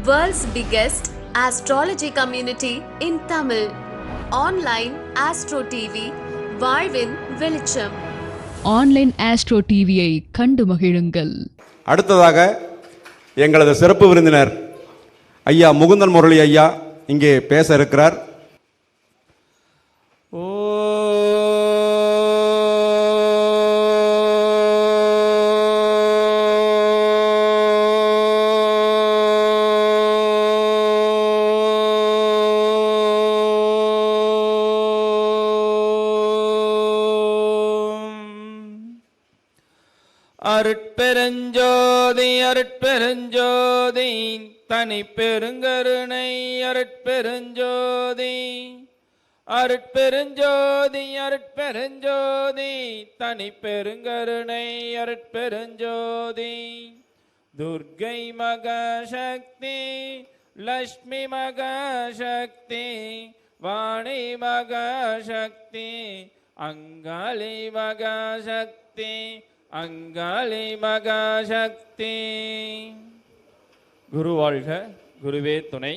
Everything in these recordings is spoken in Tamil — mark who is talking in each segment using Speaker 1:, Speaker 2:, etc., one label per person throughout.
Speaker 1: World's biggest astrology community in Tamil. Online Astro TV, வாழ்வின் வெளிச்சம்.
Speaker 2: ஆன்லைன் ஆஸ்ட்ரோ டிவியை கண்டு மகிழுங்கள்.
Speaker 3: அடுத்ததாக எங்களது சிறப்பு விருந்தினர் ஐயா முகுந்தன் முரளி ஐயா இங்கே பேச இருக்கிறார்.
Speaker 4: அருட்பெருஞ்சோதி அருட்பெருஞ்சோதி தனி பெருங்கருணை அருட்பெருஞ்சோதி அருட்பெருஞ்சோதி அருட்பெருஞ்சோதி தனி பெருங்கருணை அருட்பெருஞ்சோதி துர்க்கை மகாசக்தி லக்ஷ்மி மகாசக்தி வாணி மகாசக்தி அங்காளி மகாசக்தி அங்காளி மகாசக்தி. குரு வாழ்க, குருவே துணை.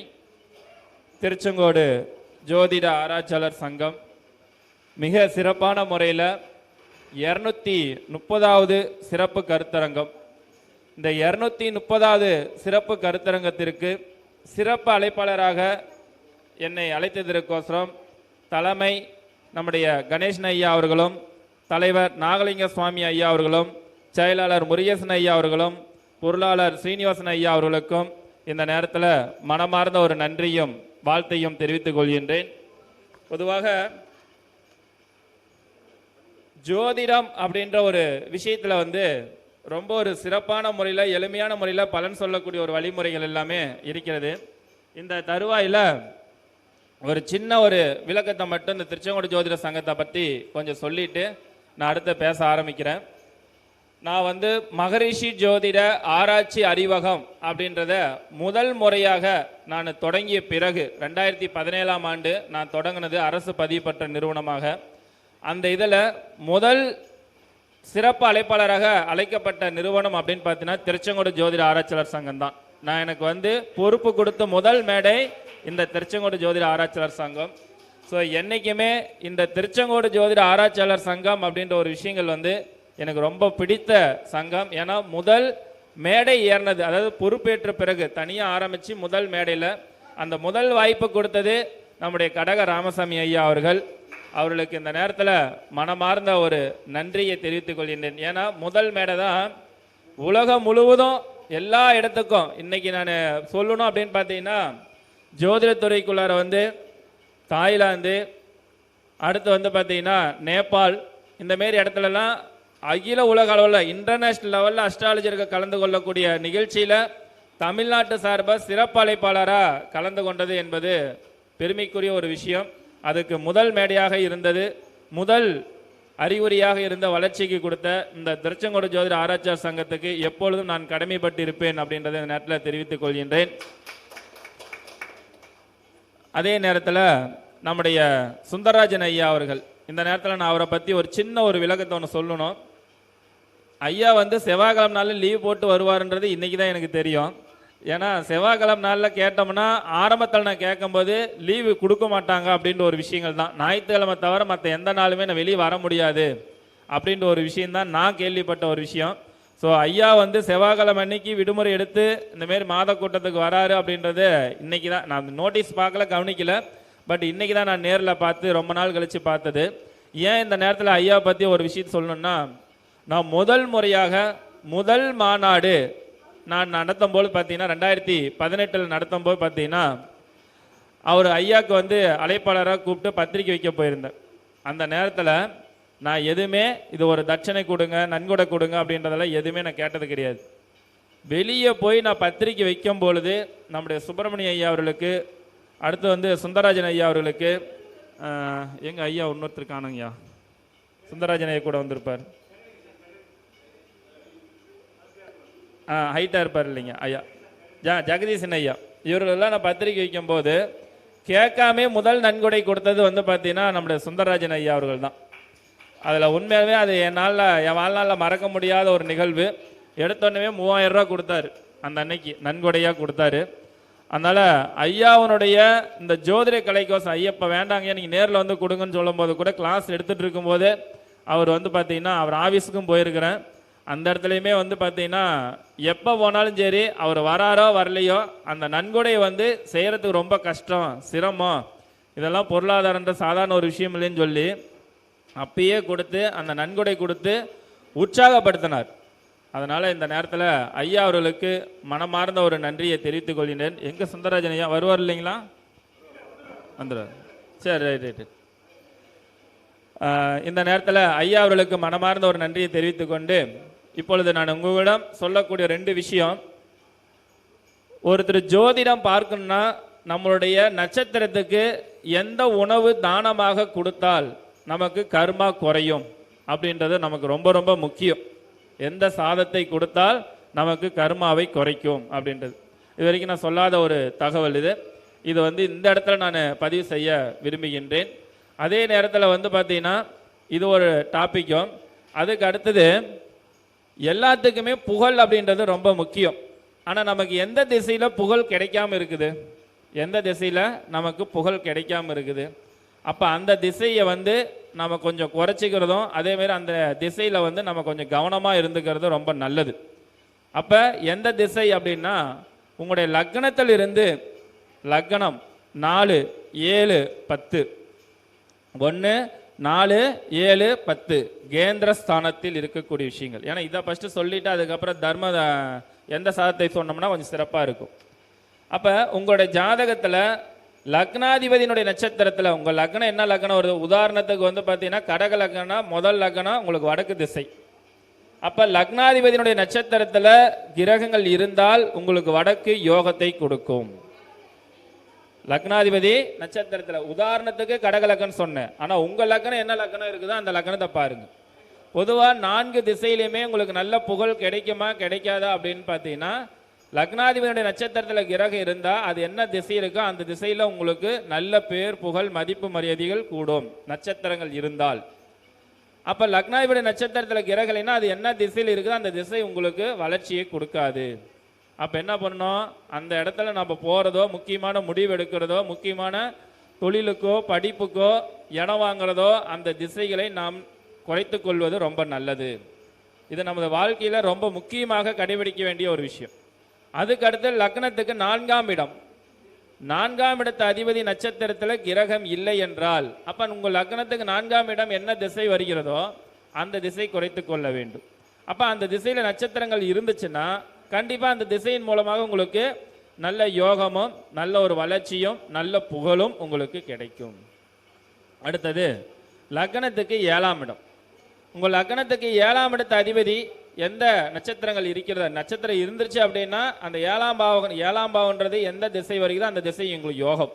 Speaker 4: திருச்செங்கோடு ஜோதிட ஆராய்ச்சியாளர் சங்கம் மிக சிறப்பான முறையில் 230வது சிறப்பு கருத்தரங்கம். இந்த 230வது சிறப்பு கருத்தரங்கத்திற்கு சிறப்பு அழைப்பாளராக என்னை அழைத்ததற்கோசரம் தலைமை நம்முடைய கணேசன் ஐயா அவர்களும், தலைவர் நாகலிங்க சுவாமி ஐயா அவர்களும், செயலாளர் முருகேசன் ஐயா அவர்களும், பொருளாளர் ஸ்ரீனிவாசன் ஐயா அவர்களுக்கும் இந்த நேரத்தில் மனமார்ந்த ஒரு நன்றியும் வாழ்த்தையும் தெரிவித்துக் கொள்கின்றேன். பொதுவாக ஜோதிடம் அப்படின்ற ஒரு விஷயத்தில் ரொம்ப ஒரு சிறப்பான முறையில் எளிமையான முறையில் பலன் சொல்லக்கூடிய ஒரு வழிமுறைகள் எல்லாமே இருக்கிறது. இந்த தருவாயில் ஒரு சின்ன ஒரு விளக்கத்தை மட்டும் இந்த திருச்செங்கோடு ஜோதிட சங்கத்தை பற்றி கொஞ்சம் சொல்லிட்டு நான் அடுத்து பேச ஆரம்பிக்கிறேன். நான் மகரிஷி ஜோதிட ஆராய்ச்சி அறிவகம் அப்படின்றத முதல் முறையாக நான் தொடங்கிய பிறகு 2017ஆம் ஆண்டு நான் தொடங்கினது அரசு பதிவு பெற்ற நிறுவனமாக. அந்த இதில் முதல் சிறப்பு அழைப்பாளராக அழைக்கப்பட்ட நிறுவனம் அப்படின்னு பார்த்தீங்கன்னா திருச்செங்கோடு ஜோதிட ஆராய்ச்சியாளர் சங்கம் தான். நான் எனக்கு பொறுப்பு கொடுத்த முதல் மேடை இந்த திருச்செங்கோடு ஜோதிட ஆராய்ச்சியாளர் சங்கம். ஸோ என்றைக்குமே இந்த திருச்செங்கோடு ஜோதிட ஆராய்ச்சியாளர் சங்கம் அப்படின்ற ஒரு விஷயங்கள் எனக்கு ரொம்ப பிடித்த சங்கம். ஏன்னா முதல் மேடை ஏறினது, அதாவது பொறுப்பேற்ற பிறகு தனியாக ஆரம்பித்து முதல் மேடையில் அந்த முதல் வாய்ப்பு கொடுத்தது நம்முடைய கடக ராமசாமி ஐயா அவர்கள். அவர்களுக்கு இந்த நேரத்தில் மனமார்ந்த ஒரு நன்றியை தெரிவித்துக் கொள்கின்றேன். ஏன்னா முதல் மேடை தான் உலகம் முழுவதும் எல்லா இடத்துக்கும் இன்றைக்கி நான் சொல்லணும் அப்படின்னு பார்த்தீங்கன்னா ஜோதிடத்துறைக்குள்ளார தாய்லாந்து, அடுத்து பார்த்தீங்கன்னா நேபாள், இந்தமாரி இடத்துலலாம் அகில உலக அளவில் இன்டர்நேஷ்னல் லெவலில் அஸ்ட்ராலஜருக்கு கலந்து கொள்ளக்கூடிய நிகழ்ச்சியில் தமிழ்நாட்டு சார்பாக சிறப்பு அழைப்பாளராக கலந்து கொண்டது என்பது பெருமைக்குரிய ஒரு விஷயம். அதுக்கு முதல் மேடையாக இருந்தது, முதல் அறிகுறியாக இருந்த வளர்ச்சிக்கு கொடுத்த இந்த திருச்செங்கோடு ஜோதிட ஆராய்ச்சியாளர் சங்கத்துக்கு எப்பொழுதும் நான் கடமைப்பட்டு இருப்பேன் அப்படின்றத இந்த நேரத்தில் தெரிவித்துக் கொள்கின்றேன். அதே நேரத்தில் நம்முடைய சுந்தரராஜன் ஐயா அவர்கள், இந்த நேரத்தில் நான் அவரை பற்றி ஒரு சின்ன ஒரு விளக்கத்தை ஒன்று சொல்லணும். ஐயா செவ்வாய்க்கிழமை நாளில் லீவ் போட்டு வருவார்ன்றது இன்றைக்கி தான் எனக்கு தெரியும். ஏன்னா செவ்வாய்க்கிழமை நாளில் கேட்டோம்னா ஆரம்பத்தில் நான் கேட்கும்போது லீவு கொடுக்க மாட்டாங்க அப்படின்ற ஒரு விஷயங்கள் தான். ஞாயிற்றுக்கிழமை தவிர மற்ற எந்த நாளுமே நான் வெளியே வர முடியாது அப்படின்ற ஒரு விஷயந்தான் நான் கேள்விப்பட்ட ஒரு விஷயம். ஸோ ஐயா செவ்வாய்க்கிழமை அன்னைக்கு விடுமுறை எடுத்து இந்தமாரி மாத கூட்டத்துக்கு வராரு அப்படின்றது இன்றைக்கி தான் நான் நோட்டீஸ் பார்க்கல, கவனிக்கல. பட் இன்றைக்கி தான் நான் நேரில் பார்த்து ரொம்ப நாள் கழித்து பார்த்தது. ஏன் இந்த நேரத்தில் ஐயா பற்றி ஒரு விஷயத்தை சொல்லணுன்னா, நான் முதல் முறையாக முதல் மாநாடு நான் நடத்தும் போது பார்த்தீங்கன்னா 2018 நடத்தும் போது பார்த்தீங்கன்னா அவர் ஐயாவுக்கு அழைப்பாளராக கூப்பிட்டு பத்திரிக்கை வைக்க போயிருந்தேன். அந்த நேரத்தில் நான் எதுவுமே இது ஒரு தட்சணை கொடுங்க, நன்கொடை கொடுங்க அப்படின்றதெல்லாம் எதுவுமே நான் கேட்டது கிடையாது. வெளியே போய் நான் பத்திரிக்கை வைக்கும் பொழுது நம்முடைய சுப்பிரமணிய ஐயா அவர்களுக்கு, அடுத்து சுந்தரராஜன் ஐயா அவர்களுக்கு, எங்கள் ஐயா இன்னொருத்தர் காணுங்கய்யா, சுந்தரராஜன் ஐயா கூட வந்திருப்பார், ஹைட்டாக இருப்பார் இல்லைங்க ஐயா, ஜெகதீசன் ஐயா, இவர்களெல்லாம் நான் பத்திரிக்கை வைக்கும்போது கேட்காமே முதல் நன்கொடை கொடுத்தது பார்த்தீங்கன்னா நம்முடைய சுந்தரராஜன் ஐயா அவர்கள் தான். அதில் உண்மையாகவே அது என் வாழ்நாளில் மறக்க முடியாத ஒரு நிகழ்வு. எடுத்தோடனே 3000 ரூபா கொடுத்தாரு, அந்த அன்னைக்கு நன்கொடையாக கொடுத்தாரு. அதனால் ஐயாவனுடைய இந்த ஜோதிட கலைக்கோசம் ஐயப்ப வேண்டாங்க நீங்கள் நேரில் வந்து கொடுங்கன்னு சொல்லும்போது கூட கிளாஸ் எடுத்துகிட்டு இருக்கும்போது அவர் வந்து பார்த்தீங்கன்னா அவர் ஆஃபீஸுக்கும் போயிருக்கிறேன். அந்த இடத்துலையுமே வந்து பார்த்தீங்கன்னா எப்போ போனாலும் சரி அவர் வராரோ வரலையோ அந்த நன்கொடையை வந்து செய்கிறதுக்கு ரொம்ப கஷ்டம், சிரமம், இதெல்லாம் பொருளாதாரன்ற சாதாரண ஒரு விஷயம் இல்லைன்னு சொல்லி அப்பயே கொடுத்து அந்த நன்கொடை கொடுத்து உற்சாகப்படுத்தினார். அதனால் இந்த நேரத்தில் ஐயா அவர்களுக்கு மனமார்ந்த ஒரு நன்றியை தெரிவித்துக் கொள்கின்றேன். எங்கே சுந்தரராஜன் ஐயா வருவார் இல்லைங்களா? வந்துடுவார். சரி, ரைட் ரைட்டு. இந்த நேரத்தில் ஐயா அவர்களுக்கு மனமார்ந்த ஒரு நன்றியை தெரிவித்துக் கொண்டு இப்பொழுது நான் உங்களிடம் சொல்லக்கூடிய 2 விஷயம். ஒருத்தர் ஜோதிடம் பார்க்கணும்னா நம்மளுடைய நட்சத்திரத்துக்கு எந்த உணவு தானமாக கொடுத்தால் நமக்கு கர்மா குறையும் அப்படின்றது நமக்கு ரொம்ப ரொம்ப முக்கியம். எந்த சாதத்தை கொடுத்தால் நமக்கு கர்மாவை குறைக்கும் அப்படின்றது இது வரைக்கும் நான் சொல்லாத ஒரு தகவல். இது வந்து இந்த இடத்துல நான் பதிவு செய்ய விரும்புகின்றேன். அதே நேரத்தில் வந்து பார்த்தீங்கன்னா இது ஒரு டாப்பிக்கும். அதுக்கு அடுத்தது எல்லாத்துக்குமே புகழ் அப்படின்றது ரொம்ப முக்கியம். ஆனால் நமக்கு எந்த திசையில் புகழ் கிடைக்காம இருக்குது, எந்த திசையில் நமக்கு புகழ் கிடைக்காம இருக்குது, அப்போ அந்த திசையை வந்து நம்ம கொஞ்சம் குறைச்சிக்கிறதும் அதேமாரி அந்த திசையில் வந்து நம்ம கொஞ்சம் கவனமாக இருந்துக்கிறதும் ரொம்ப நல்லது. அப்போ எந்த திசை அப்படின்னா உங்களுடைய லக்னத்தில் இருந்து லக்னம் 4, 7, 10 1, 4, 7, 10 கேந்திர ஸ்தானத்தில் இருக்கக்கூடிய விஷயங்கள். ஏன்னா இதை ஃபஸ்ட்டு சொல்லிவிட்டு அதுக்கப்புறம் தர்ம எந்த சாதத்தை சொன்னோம்னா கொஞ்சம் சிறப்பாக இருக்கும். அப்போ உங்களுடைய ஜாதகத்தில் லக்னாதிபதியினுடைய நட்சத்திரத்தில் உங்கள் லக்னம் என்ன லக்னம் வருது, உதாரணத்துக்கு வந்து பார்த்தீங்கன்னா கடக லக்னம் முதல் லக்னம் உங்களுக்கு வடக்கு திசை. அப்போ லக்னாதிபதியினுடைய நட்சத்திரத்தில் கிரகங்கள் இருந்தால் உங்களுக்கு வடக்கு யோகத்தை கொடுக்கும். லக்னாதிபதி நட்சத்திரத்தில் உதாரணத்துக்கு கடக லக்னம் சொன்னேன். ஆனால் உங்கள் லக்னம் என்ன லக்னம் இருக்குதோ அந்த லக்னத்தை பாருங்க. பொதுவாக 4 திசையிலையுமே உங்களுக்கு நல்ல புகழ் கிடைக்குமா கிடைக்காதா அப்படின்னு பார்த்தீங்கன்னா லக்னாதிபதியுடைய நட்சத்திரத்தில் கிரகம் இருந்தால் அது என்ன திசை இருக்கோ அந்த திசையில் உங்களுக்கு நல்ல பேர் புகழ் மதிப்பு மரியாதைகள் கூடும் நட்சத்திரங்கள் இருந்தால். அப்போ லக்னாதிபதி நட்சத்திரத்தில் கிரகலைன்னா அது என்ன திசையில் இருக்குதோ அந்த திசை உங்களுக்கு வளர்ச்சியை கொடுக்காது. அப்போ என்ன பண்ணணும், அந்த இடத்துல நம்ம போகிறதோ முக்கியமான முடிவு எடுக்கிறதோ முக்கியமான தொழிலுக்கோ படிப்புக்கோ இடம் வாங்குறதோ அந்த திசைகளை நாம் குறைத்து கொள்வது ரொம்ப நல்லது. இது நமது வாழ்க்கையில் ரொம்ப முக்கியமாக கடைபிடிக்க வேண்டிய ஒரு விஷயம். அதுக்கு அடுத்து லக்னத்துக்கு 4ஆம் இடம், 4ஆம் இடத்து அதிபதி நட்சத்திரத்தில் கிரகம் இல்லை என்றால் அப்போ உங்கள் லக்னத்துக்கு 4ஆம் இடம் என்ன திசை வருகிறதோ அந்த திசை குறைத்து கொள்ள வேண்டும். அப்போ அந்த திசையில் நட்சத்திரங்கள் இருந்துச்சுன்னா கண்டிப்பாக அந்த திசையின் மூலமாக உங்களுக்கு நல்ல யோகமும் நல்ல ஒரு வளர்ச்சியும் நல்ல புகழும் உங்களுக்கு கிடைக்கும். அடுத்தது லக்னத்துக்கு 7ஆம் இடம். உங்கள் லக்னத்துக்கு 7ஆம் இடத்து அதிபதி எந்த நட்சத்திரங்கள் இருக்கிறதா நட்சத்திரம் இருந்துருச்சு அப்படின்னா அந்த 7ஆம் பாவம்ன்றது எந்த திசை வருகிறதோ அந்த திசை உங்களுக்கு யோகம்.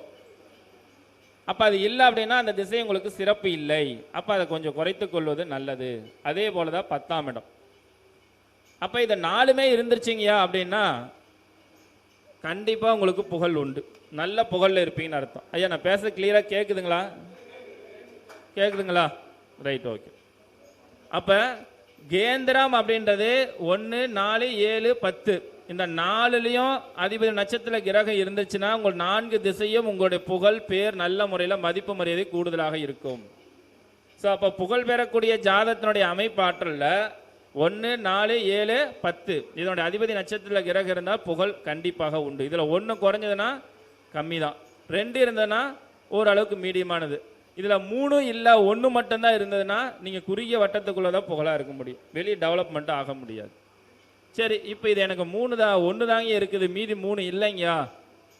Speaker 4: அப்போ அது இல்லை அப்படின்னா அந்த திசை உங்களுக்கு சிறப்பு இல்லை. அப்போ அதை கொஞ்சம் குறைத்து கொள்வது நல்லது. அதே போல தான் 10ஆம் இடம். அப்போ இதை 4மே இருந்துருச்சிங்கயா அப்படின்னா கண்டிப்பாக உங்களுக்கு புகழ் உண்டு, நல்ல புகழில் இருப்பீங்கன்னு அர்த்தம். ஐயா நான் பேச கிளியராக கேட்குதுங்களா? கேட்குதுங்களா? Right, okay. அப்போ கேந்திரம் அப்படின்றது 1, 4, 7, 10 இந்த 4லையும் அதிபதி நட்சத்திர கிரகம் இருந்துச்சுன்னா உங்கள் 4 திசையும் உங்களுடைய புகழ் பேர் நல்ல முறையில் மதிப்பு மரியாதை கூடுதலாக இருக்கும். ஸோ அப்போ புகழ் பெறக்கூடிய ஜாதகத்தினுடைய அமைப்பாற்றலில் 1, 4, 7, 10 இதனுடைய அதிபதி நட்சத்திர கிரகம் இருந்தால் புகழ் கண்டிப்பாக உண்டு. இதில் 1 குறைஞ்சதுன்னா கம்மி தான், 2 இருந்ததுன்னா ஓரளவுக்கு மீடியமானது. இதில் 3 இல்லை 1 மட்டும்தான் இருந்ததுன்னா நீங்கள் குறுகிய வட்டத்துக்குள்ளே தான் புகழாக இருக்க முடியும், வெளியே டெவலப்மெண்ட்டு ஆக முடியாது. சரி, இப்போ இது எனக்கு 1 தாங்க இருக்குது, மீதி 3 இல்லைங்கயா,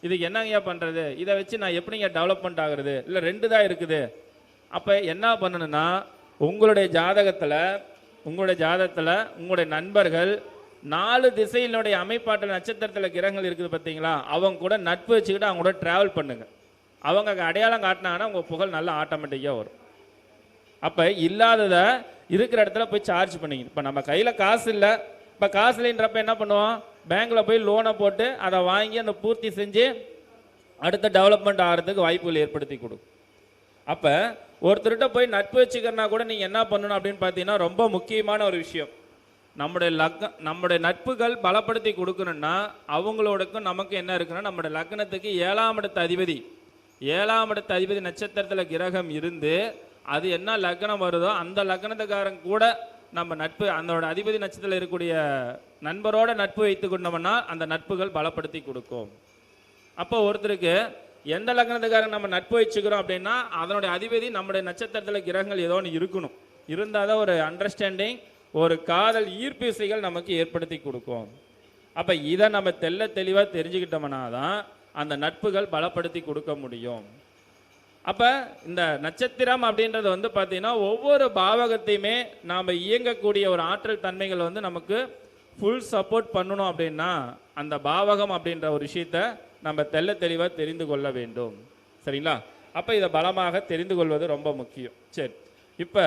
Speaker 4: இதுக்கு என்னங்கய்யா பண்ணுறது, இதை வச்சு நான் எப்படிங்க டெவலப்மெண்ட் ஆகுறது, இல்லை 2 தான் இருக்குது. அப்போ என்ன பண்ணணும்னா உங்களுடைய ஜாதகத்தில் உங்களுடைய நண்பர்கள் 4 திசையினுடைய அமைப்பாற்றல் நட்சத்திரத்தில் கிரகங்கள் இருக்குது பார்த்தீங்களா, அவங்க கூட நட்பு வச்சுக்கிட்டு அவங்க கூட ட்ராவல் பண்ணுங்கள். அவங்க அடையாளம் காட்டினாங்கன்னா உங்கள் புகழ் நல்லா ஆட்டோமேட்டிக்காக வரும். அப்போ இல்லாததை இருக்கிற இடத்துல போய் சார்ஜ் பண்ணிங்க. இப்போ நம்ம கையில் காசு இல்லை, இப்போ காசு இல்லைன்றப்ப என்ன பண்ணுவோம், பேங்க்கில் போய் லோனை போட்டு அதை வாங்கி அந்த பூர்த்தி செஞ்சு அடுத்த டெவலப்மெண்ட் ஆகிறதுக்கு வாய்ப்புகள் ஏற்படுத்தி கொடுக்கும். அப்போ ஒருத்தர்கிட்ட போய் நட்பு வச்சுக்கிறனா கூட நீங்கள் என்ன பண்ணணும் அப்படின்னு பார்த்தீங்கன்னா ரொம்ப முக்கியமான ஒரு விஷயம், நம்முடைய நட்புகள் பலப்படுத்தி கொடுக்கணும்னா அவங்களோடக்கும் நமக்கு என்ன இருக்குன்னா, நம்முடைய லக்னத்துக்கு 7ஆம் இடத்து அதிபதி 7ஆம் இடத்து அதிபதி நட்சத்திரத்தில் கிரகம் இருந்து அது என்ன லக்னம் வருதோ அந்த லக்னத்துக்காரங்க கூட நம்ம நட்பு அதோட அதிபதி நட்சத்திரத்தில் இருக்கக்கூடிய நண்பரோட நட்பு வைத்து கொண்டோம்னா அந்த நட்புகள் பலப்படுத்தி கொடுக்கும். அப்போ ஒருத்தருக்கு எந்த லக்னத்துக்காரங்க நம்ம நட்பு வச்சுக்கிறோம் அப்படின்னா அதனுடைய அதிபதி நம்முடைய நட்சத்திரத்தில் கிரகங்கள் ஏதோ ஒன்று இருக்கணும். இருந்தால் தான் ஒரு அண்டர்ஸ்டாண்டிங், ஒரு காதல் ஈர்ப்பு விசைகள் நமக்கு ஏற்படுத்தி கொடுக்கும். அப்போ இதை நம்ம தெளிவாக தெரிஞ்சுக்கிட்டோம்னா தான் அந்த நட்புகள் பலப்படுத்தி கொடுக்க முடியும். அப்போ இந்த நட்சத்திரம் அப்படின்றது வந்து பார்த்தீங்கன்னா ஒவ்வொரு பாவகத்தையுமே நாம் இயங்கக்கூடிய ஒரு ஆற்றல் தன்மைகள் வந்து நமக்கு ஃபுல் சப்போர்ட் பண்ணணும். அப்படின்னா அந்த பாவகம் அப்படின்ற ஒரு விஷயத்த நம்ம தெளிவாக தெரிந்து கொள்ள வேண்டும். சரிங்களா? அப்போ இதை பலமாக தெரிந்து கொள்வது ரொம்ப முக்கியம். சரி, இப்போ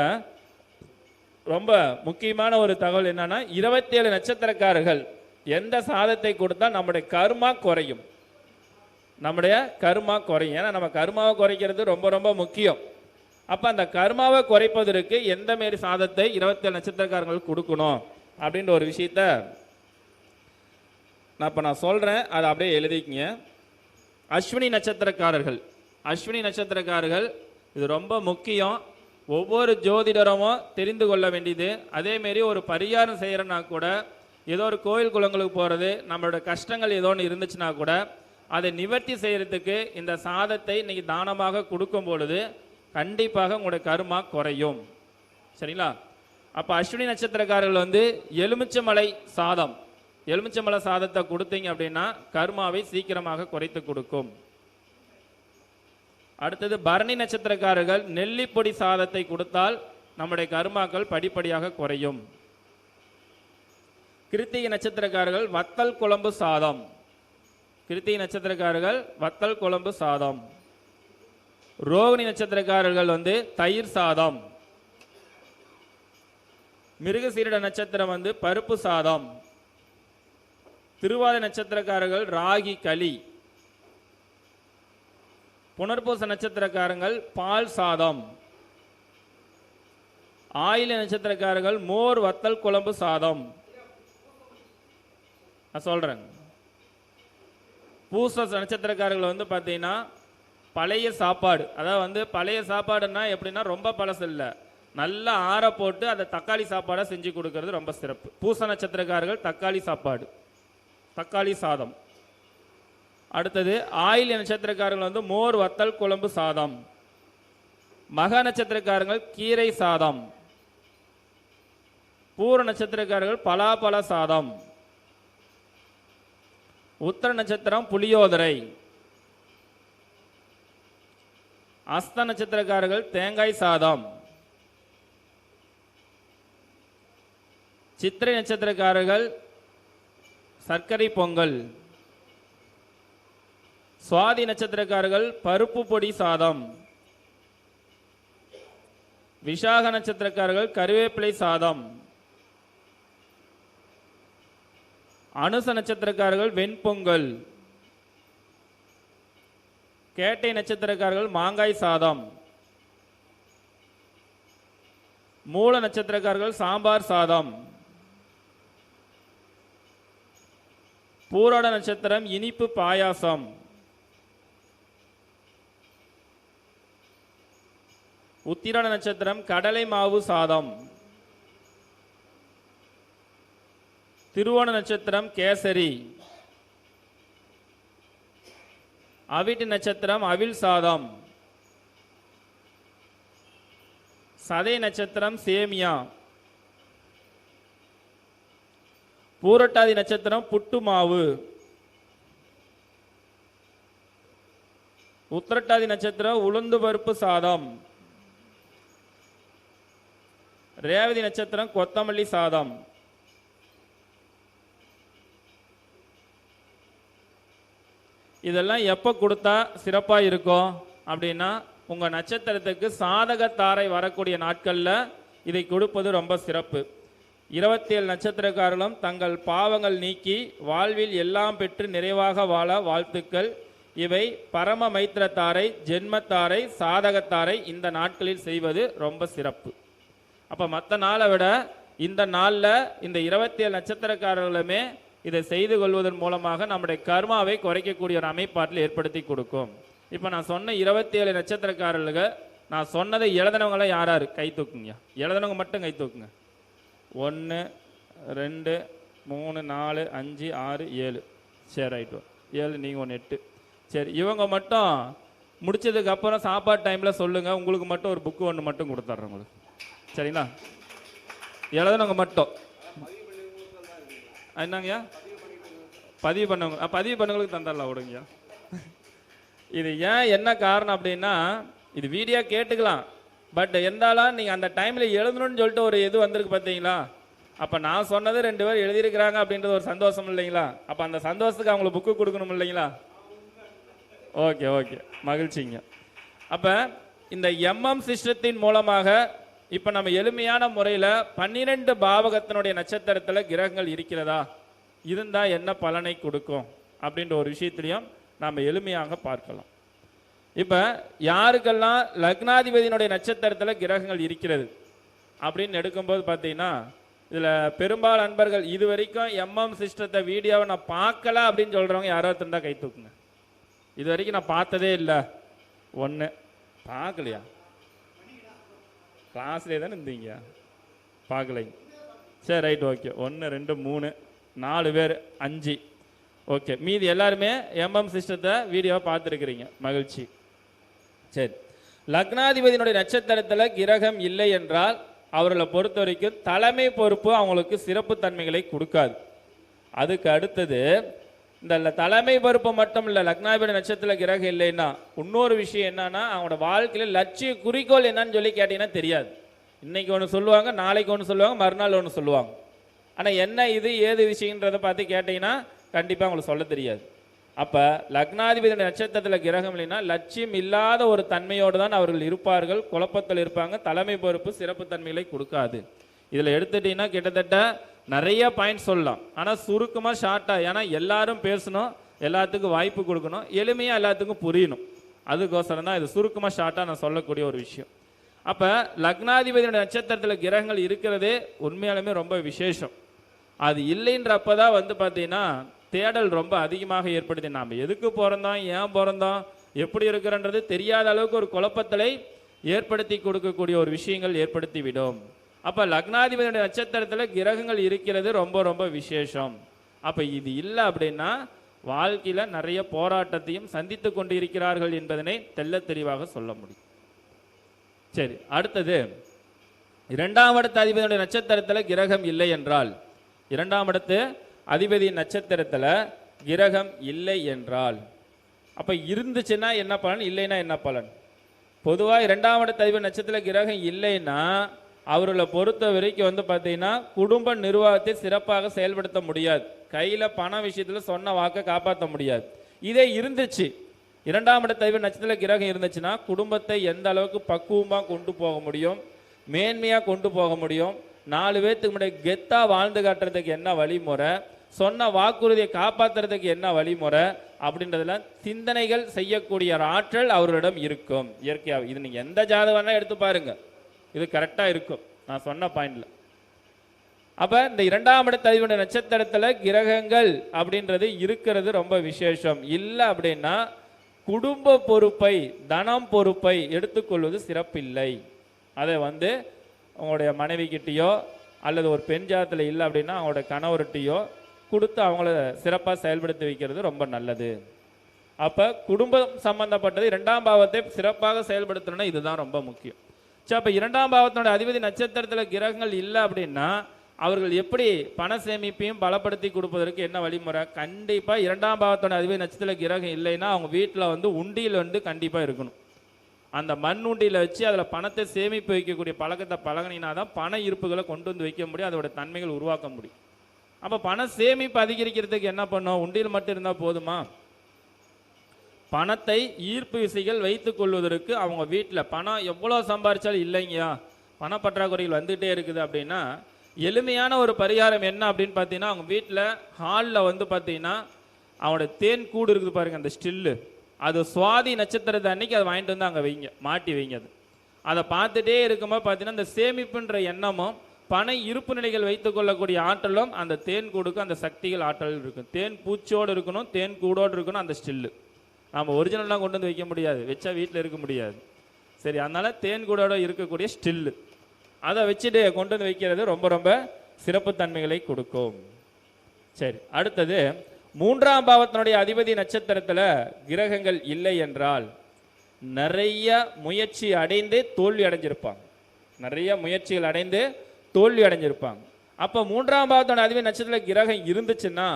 Speaker 4: ரொம்ப முக்கியமான ஒரு தகவல் என்னன்னா, 27 நட்சத்திரக்காரர்கள் எந்த சாதத்தை கொடுத்தா நம்முடைய கர்மா குறையும். நம்முடைய கர்மா குறையும். ஏன்னா நம்ம கர்மாவை குறைக்கிறது ரொம்ப ரொம்ப முக்கியம். அப்போ அந்த கர்மாவை குறைப்பதற்கு எந்த மாரி சாதத்தை 27 நட்சத்திரக்காரங்களுக்கு கொடுக்கணும் அப்படின்ற ஒரு விஷயத்த நான் சொல்கிறேன், அதை அப்படியே எழுதிக்கிங்க. அஸ்வினி நட்சத்திரக்காரர்கள் இது ரொம்ப முக்கியம். ஒவ்வொரு ஜோதிடரமும் தெரிந்து கொள்ள வேண்டியது. அதேமாரி ஒரு பரிகாரம் செய்கிறனா கூட, ஏதோ ஒரு கோயில் குளங்களுக்கு போகிறது, நம்மளோட கஷ்டங்கள் ஏதோ ஒன்று இருந்துச்சுன்னா கூட அதை நிவர்த்தி செய்கிறதுக்கு இந்த சாதத்தை இன்னைக்கு தானமாக கொடுக்கும் பொழுது கண்டிப்பாக உங்களுடைய கர்மா குறையும். சரிங்களா? அப்போ அஸ்வினி நட்சத்திரக்காரர்கள் வந்து எலுமிச்சமலை சாதத்தை கொடுத்தீங்க அப்படின்னா கர்மாவை சீக்கிரமாக குறைத்து கொடுக்கும். அடுத்தது பரணி நட்சத்திரக்காரர்கள் நெல்லிப்பொடி சாதத்தை கொடுத்தால் நம்முடைய கர்மாக்கள் படிப்படியாக குறையும். கிருத்திகை நட்சத்திரக்காரர்கள் வத்தல் குழம்பு சாதம். ரோகிணி நட்சத்திரக்காரர்கள் வந்து தயிர் சாதம். மிருகசீரிட நட்சத்திரம் வந்து பருப்பு சாதம். திருவாதிரை நட்சத்திரக்காரர்கள் ராகி களி. புனர்பூச நட்சத்திரக்காரங்கள் பால் சாதம். ஆயில நட்சத்திரக்காரர்கள் மோர் வத்தல் குழம்பு சாதம். நான் சொல்றேன். பூச நட்சத்திரக்காரர்கள் வந்து பார்த்தீங்கன்னா பழைய சாப்பாடு, அதாவது வந்து பழைய சாப்பாடுன்னா எப்படின்னா ரொம்ப பழசு இல்லை, நல்லா ஆற போட்டு அதை தக்காளி சாப்பாடாக செஞ்சு கொடுக்கறது ரொம்ப சிறப்பு. பூச நட்சத்திரக்காரர்கள் தக்காளி சாதம். அடுத்தது ஆயில நட்சத்திரக்காரர்கள் வந்து மோர் வத்தல் குழம்பு சாதம். மக நட்சத்திரக்காரர்கள் கீரை சாதம். பூர நட்சத்திரக்காரர்கள் பலாப்பழ சாதம். உத்தர நட்சத்திரம் புளியோதரை. அஸ்த நட்சத்திரக்காரர்கள் தேங்காய் சாதம். சித்திரை நட்சத்திரக்காரர்கள் சர்க்கரை பொங்கல். சுவாதி நட்சத்திரக்காரர்கள் பருப்பு பொடி சாதம். விசாக நட்சத்திரக்காரர்கள் கருவேப்பிலை சாதம். அனுச நட்சத்திரக்காரர்கள் வெண்பொங்கல். கேட்டை நட்சத்திரக்காரர்கள் மாங்காய் சாதம். மூல நட்சத்திரக்காரர்கள் சாம்பார் சாதம். பூராட நட்சத்திரம் இனிப்பு பாயாசம். உத்திராட நட்சத்திரம் கடலை மாவு சாதம். திருவோண நட்சத்திரம் கேசரி. அவிட்டு நட்சத்திரம் அவில் சாதம். சதை நட்சத்திரம் சேமியா. பூரட்டாதி நட்சத்திரம் புட்டு மாவு. உத்திரட்டாதி நட்சத்திரம் உளுந்து பருப்பு சாதம். ரேவதி நட்சத்திரம் கொத்தமல்லி சாதம். இதெல்லாம் எப்போ கொடுத்தா சிறப்பாக இருக்கும் அப்படின்னா, உங்கள் நட்சத்திரத்துக்கு சாதக தாரை வரக்கூடிய நாட்களில் இதை கொடுப்பது ரொம்ப சிறப்பு. 27 நட்சத்திரக்காரர்களும் தங்கள் பாவங்கள் நீக்கி வாழ்வில் எல்லாம் பெற்று நிறைவாக வாழ வாழ்த்துக்கள். இவை பரம மைத்திரத்தாரை, ஜென்மத்தாரை, சாதகத்தாரை இந்த நாட்களில் செய்வது ரொம்ப சிறப்பு. அப்போ மற்ற நாளை விட இந்த நாளில் இந்த 27 நட்சத்திரக்காரர்களுமே இதை செய்து கொள்வதன் மூலமாக நம்முடைய கர்மாவை குறைக்கக்கூடிய ஒரு அமைப்பாட்டில் ஏற்படுத்தி கொடுக்கும். இப்போ நான் சொன்ன 27 நட்சத்திரக்காரர்களுக்கு நான் சொன்னதை எழுதினவங்களாம் யார் யார் கை தூக்குங்க? எழுதினவங்க மட்டும் கை தூக்குங்க. 1 2 3 4 5 6 7. சரி ரைட்டு, 7 நீங்கள் 1 8. சரி, இவங்க மட்டும் முடிச்சதுக்கு அப்புறம் சாப்பாடு டைமில் சொல்லுங்கள். உங்களுக்கு மட்டும் ஒரு புக்கு ஒன்று மட்டும் கொடுத்துட்றேன் உங்களுக்கு. சரிங்களா? எழுதுனவங்க மட்டும் என்னங்கய்யா பதிவு பண்ணவங்க பதிவு பண்ணவங்களுக்கு தந்துடலாம் விடுங்கய்யா. இது ஏன் என்ன காரணம் அப்படின்னா, இது வீடியோ கேட்டுக்கலாம், பட் இருந்தாலும் நீங்கள் அந்த டைமில் எழுதணும்னு சொல்லிட்டு ஒரு இது வந்திருக்கு பார்த்தீங்களா? அப்போ நான் சொன்னது 2 பேர் எழுதியிருக்கிறாங்க அப்படின்றது ஒரு சந்தோஷம் இல்லைங்களா? அப்போ அந்த சந்தோஷத்துக்கு அவங்களுக்கு புக்கு கொடுக்கணும் இல்லைங்களா? ஓகே ஓகே, மகிழ்ச்சிங்க. அப்போ இந்த சிஸ்டத்தின் மூலமாக இப்போ நம்ம எளிமையான முறையில் 12 பாவகத்தினுடைய நட்சத்திரத்தில் கிரகங்கள் இருக்கிறதா, இருந்தால் என்ன பலனை கொடுக்கும் அப்படின்ற ஒரு விஷயத்திலையும் நாம் எளிமையாக பார்க்கலாம். இப்போ யாருக்கெல்லாம் லக்னாதிபதியினுடைய நட்சத்திரத்தில் கிரகங்கள் இருக்கிறது அப்படின்னு எடுக்கும்போது பார்த்தீங்கன்னா, இதில் பெரும்பாலும் அன்பர்கள் இது வரைக்கும் சிஸ்டத்தை வீடியோவை நான் பார்க்கல அப்படின்னு சொல்கிறவங்க யாராவது இருந்தால் கை தூக்குங்க. இது வரைக்கும் நான் பார்த்ததே இல்லை. 1 பார்க்கலையா? கிளாஸ்லேயே தானே இருந்தீங்க, பார்க்கலைங்க. சரி ரைட், ஓகே. 1 2 3 4 பேர் 5. ஓகே, மீதி எல்லாருமே சிஸ்டத்தை வீடியோவை பார்த்துருக்குறீங்க, மகிழ்ச்சி. சரி, லக்னாதிபதியினுடைய நட்சத்திரத்தில் கிரகம் இல்லை என்றால் அவர்களை பொறுத்த வரைக்கும் தலைமை பொறுப்பு அவங்களுக்கு சிறப்பு தன்மைகளை கொடுக்காது. அதுக்கு அடுத்தது இந்த தலைமை பொறுப்பு மட்டும் இல்லை, லக்னாதிபதி நட்சத்திரத்தில் கிரகம் இல்லைன்னா இன்னொரு விஷயம் என்னன்னா, அவங்களோட வாழ்க்கையில் லட்சிய குறிக்கோள் என்னன்னு சொல்லி கேட்டீங்கன்னா தெரியாது. இன்னைக்கு ஒன்று சொல்லுவாங்க, நாளைக்கு ஒன்று சொல்லுவாங்க, மறுநாள் ஒன்று சொல்லுவாங்க. ஆனால் என்ன இது ஏது விஷயன்றதை பார்த்து கேட்டிங்கன்னா கண்டிப்பாக அவங்களுக்கு சொல்ல தெரியாது. அப்போ லக்னாதிபதி நட்சத்திரத்தில் கிரகம் இல்லைன்னா லட்சியம் இல்லாத ஒரு தன்மையோடு தான் அவர்கள் இருப்பார்கள், குழப்பத்தில் இருப்பாங்க, தலைமை பொறுப்பு சிறப்பு தன்மைகளை கொடுக்காது. இதில் எடுத்துட்டிங்கன்னா கிட்டத்தட்ட நிறைய பாயிண்ட் சொல்லலாம், ஆனால் சுருக்கமாக ஷார்ட்டாக, ஏன்னா எல்லாரும் பேசணும், எல்லாத்துக்கும் வாய்ப்பு கொடுக்கணும், எளிமையாக எல்லாத்துக்கும் புரியணும். அதுக்கோசரம் தான் இது சுருக்கமாக ஷார்ட்டாக நான் சொல்லக்கூடிய ஒரு விஷயம். அப்போ லக்னாதிபதியோட நட்சத்திரத்தில் கிரகங்கள் இருக்கிறதே உண்மையாலுமே ரொம்ப விசேஷம். அது இல்லைன்றப்ப தான் வந்து பார்த்தீங்கன்னா தேடல் ரொம்ப அதிகமாக ஏற்படுது. நாம் எதுக்கு பிறந்தோம், ஏன் பிறந்தோம், எப்படி இருக்கிறன்றது தெரியாத அளவுக்கு ஒரு குழப்பத்தை ஏற்படுத்தி கொடுக்கக்கூடிய ஒரு விஷயங்கள் ஏற்படுத்தி விடும். அப்போ லக்னாதிபதியோட நட்சத்திரத்தில் கிரகங்கள் இருக்கிறது ரொம்ப ரொம்ப விசேஷம். அப்போ இது இல்லை அப்படின்னா வாழ்க்கையில் நிறைய போராட்டத்தையும் சந்தித்து கொண்டு இருக்கிறார்கள் என்பதனை தெல்ல தெளிவாக சொல்ல முடியும். சரி, அடுத்தது 2ஆம் இடத்து அதிபதியுடைய நட்சத்திரத்தில் கிரகம் இல்லை என்றால், 2ஆம் இடத்து அதிபதியின் நட்சத்திரத்தில் கிரகம் இல்லை என்றால் அப்போ இருந்துச்சுன்னா என்ன பலன், இல்லைன்னா என்ன பலன்? பொதுவாக 2ஆம் இடத்து அதிபதி நட்சத்திரத்தில் கிரகம் இல்லைன்னா அவர்களை பொறுத்த வரைக்கும் வந்து பார்த்தீங்கன்னா குடும்ப நிர்வாகத்தை சிறப்பாக செயல்படுத்த முடியாது, கையில் பண விஷயத்தில் சொன்ன வாக்கை காப்பாற்ற முடியாது. இதே இருந்துச்சு, 2ஆம் இடத்து அதிபதி நட்சத்திரத்தில் கிரகம் இருந்துச்சுன்னா குடும்பத்தை எந்த அளவுக்கு பக்குவமாக கொண்டு போக முடியும், மேன்மையாக கொண்டு போக முடியும், 4 பேர்த்துக்கு முன்னாடி கெத்தாக வாழ்ந்து காட்டுறதுக்கு என்ன வழிமுறை, சொன்ன வாக்குறுதியை காப்பாற்றுறதுக்கு என்ன வழிமுறை அப்படின்றதுல சிந்தனைகள் செய்யக்கூடிய ஆற்றல் அவர்களிடம் இருக்கும் இயற்கையாக. இது நீங்கள் எந்த ஜாதகம்னா எடுத்து பாருங்க, இது கரெக்டாக இருக்கும் நான் சொன்ன பாயிண்டில். அப்போ இந்த 2ஆம் இடத்து அதிபதி நட்சத்திரத்தில் கிரகங்கள் அப்படின்றது இருக்கிறது ரொம்ப விசேஷம். இல்லை அப்படின்னா குடும்ப பொறுப்பை, தனம் பொறுப்பை எடுத்துக்கொள்வது சிறப்பில்லை. அதை வந்து அவங்களுடைய மனைவிக்கிட்டேயோ அல்லது ஒரு பெண் ஜாதத்தில் இல்லை அப்படின்னா அவங்களோட கணவர்கிட்டையோ கொடுத்து அவங்கள சிறப்பாக செயல்படுத்தி வைக்கிறது ரொம்ப நல்லது. அப்போ குடும்பம் சம்பந்தப்பட்டது 2ஆம் பாவத்தை சிறப்பாக செயல்படுத்தணும்னா இதுதான் ரொம்ப முக்கியம். சரி, அப்போ 2ஆம் பாவத்தோட அதிபதி நட்சத்திரத்தில் கிரகங்கள் இல்லை அப்படின்னா அவர்கள் எப்படி பண சேமிப்பையும் பலப்படுத்தி கொடுப்பதற்கு என்ன வழிமுறை? கண்டிப்பாக 2ஆம் பாவத்தோட அதிபதி நட்சத்திரத்தில் கிரகம் இல்லைன்னா அவங்க வீட்டில் வந்து உண்டியில் வந்து கண்டிப்பாக இருக்கணும். அந்த மண் உண்டியில் வச்சு அதில் பணத்தை சேமிப்பு வைக்கக்கூடிய பழக்கத்தை பழகினா தான் பண இருப்புகளை கொண்டு வந்து வைக்க முடியும், அதோட தன்மைகள் உருவாக்க முடியும். அப்போ பண சேமிப்பு அதிகரிக்கிறதுக்கு என்ன பண்ணோம்? உண்டியில் மட்டும் இருந்தால் போதுமா? பணத்தை ஈர்ப்பு விசைகள் வைத்துக் கொள்வதற்கு அவங்க வீட்டில் பணம் எவ்வளோ சம்பாரிச்சாலும் இல்லைங்கயா, பணப்பற்றாக்குறைகள் வந்துகிட்டே இருக்குது அப்படின்னா எளிமையான ஒரு பரிகாரம் என்ன அப்படின்னு பார்த்தீங்கன்னா, அவங்க வீட்டில் ஹாலில் வந்து பார்த்தீங்கன்னா அவங்களோட தேன் கூடு இருக்குது பாருங்கள், அந்த ஸ்டில்லு, அது சுவாதி நட்சத்திரத்தை அன்னைக்கு அதை வாங்கிட்டு வந்து அங்கே வைங்க, மாட்டி வைங்க. அதை பார்த்துட்டே இருக்கும்போது பார்த்தீங்கன்னா இந்த சேமிப்புன்ற எண்ணமும் பனை இருப்பு நிலைகள் வைத்துக் கொள்ளக்கூடிய ஆற்றலும் அந்த தேன் கூடுக்கு அந்த சக்திகள் ஆற்றல் இருக்கும். தேன் பூச்சோடு இருக்கணும், தேன் கூடோடு இருக்கணும் அந்த ஸ்டில்லு. நாம் ஒரிஜினல்லாம் கொண்டு வந்து வைக்க முடியாது, வச்சா வீட்டில் இருக்க முடியாது. சரி, அதனால் தேன் கூடோட இருக்கக்கூடிய ஸ்டில்லு அதை வச்சுட்டு கொண்டு வந்து வைக்கிறது ரொம்ப ரொம்ப சிறப்பு தன்மைகளை கொடுக்கும். சரி, அடுத்தது 3ஆம் பாவத்தினுடைய அதிபதி நட்சத்திரத்தில் கிரகங்கள் இல்லை என்றால் நிறைய முயற்சி அடைந்து தோல்வி அடைஞ்சிருப்பாங்க. நிறைய முயற்சிகள் அடைந்து தோல்வி அடைஞ்சிருப்பாங்க. அப்போ 3ஆம் பாவத்தோட அதிபதி நட்சத்திரத்தில் கிரகம் இருந்துச்சுன்னா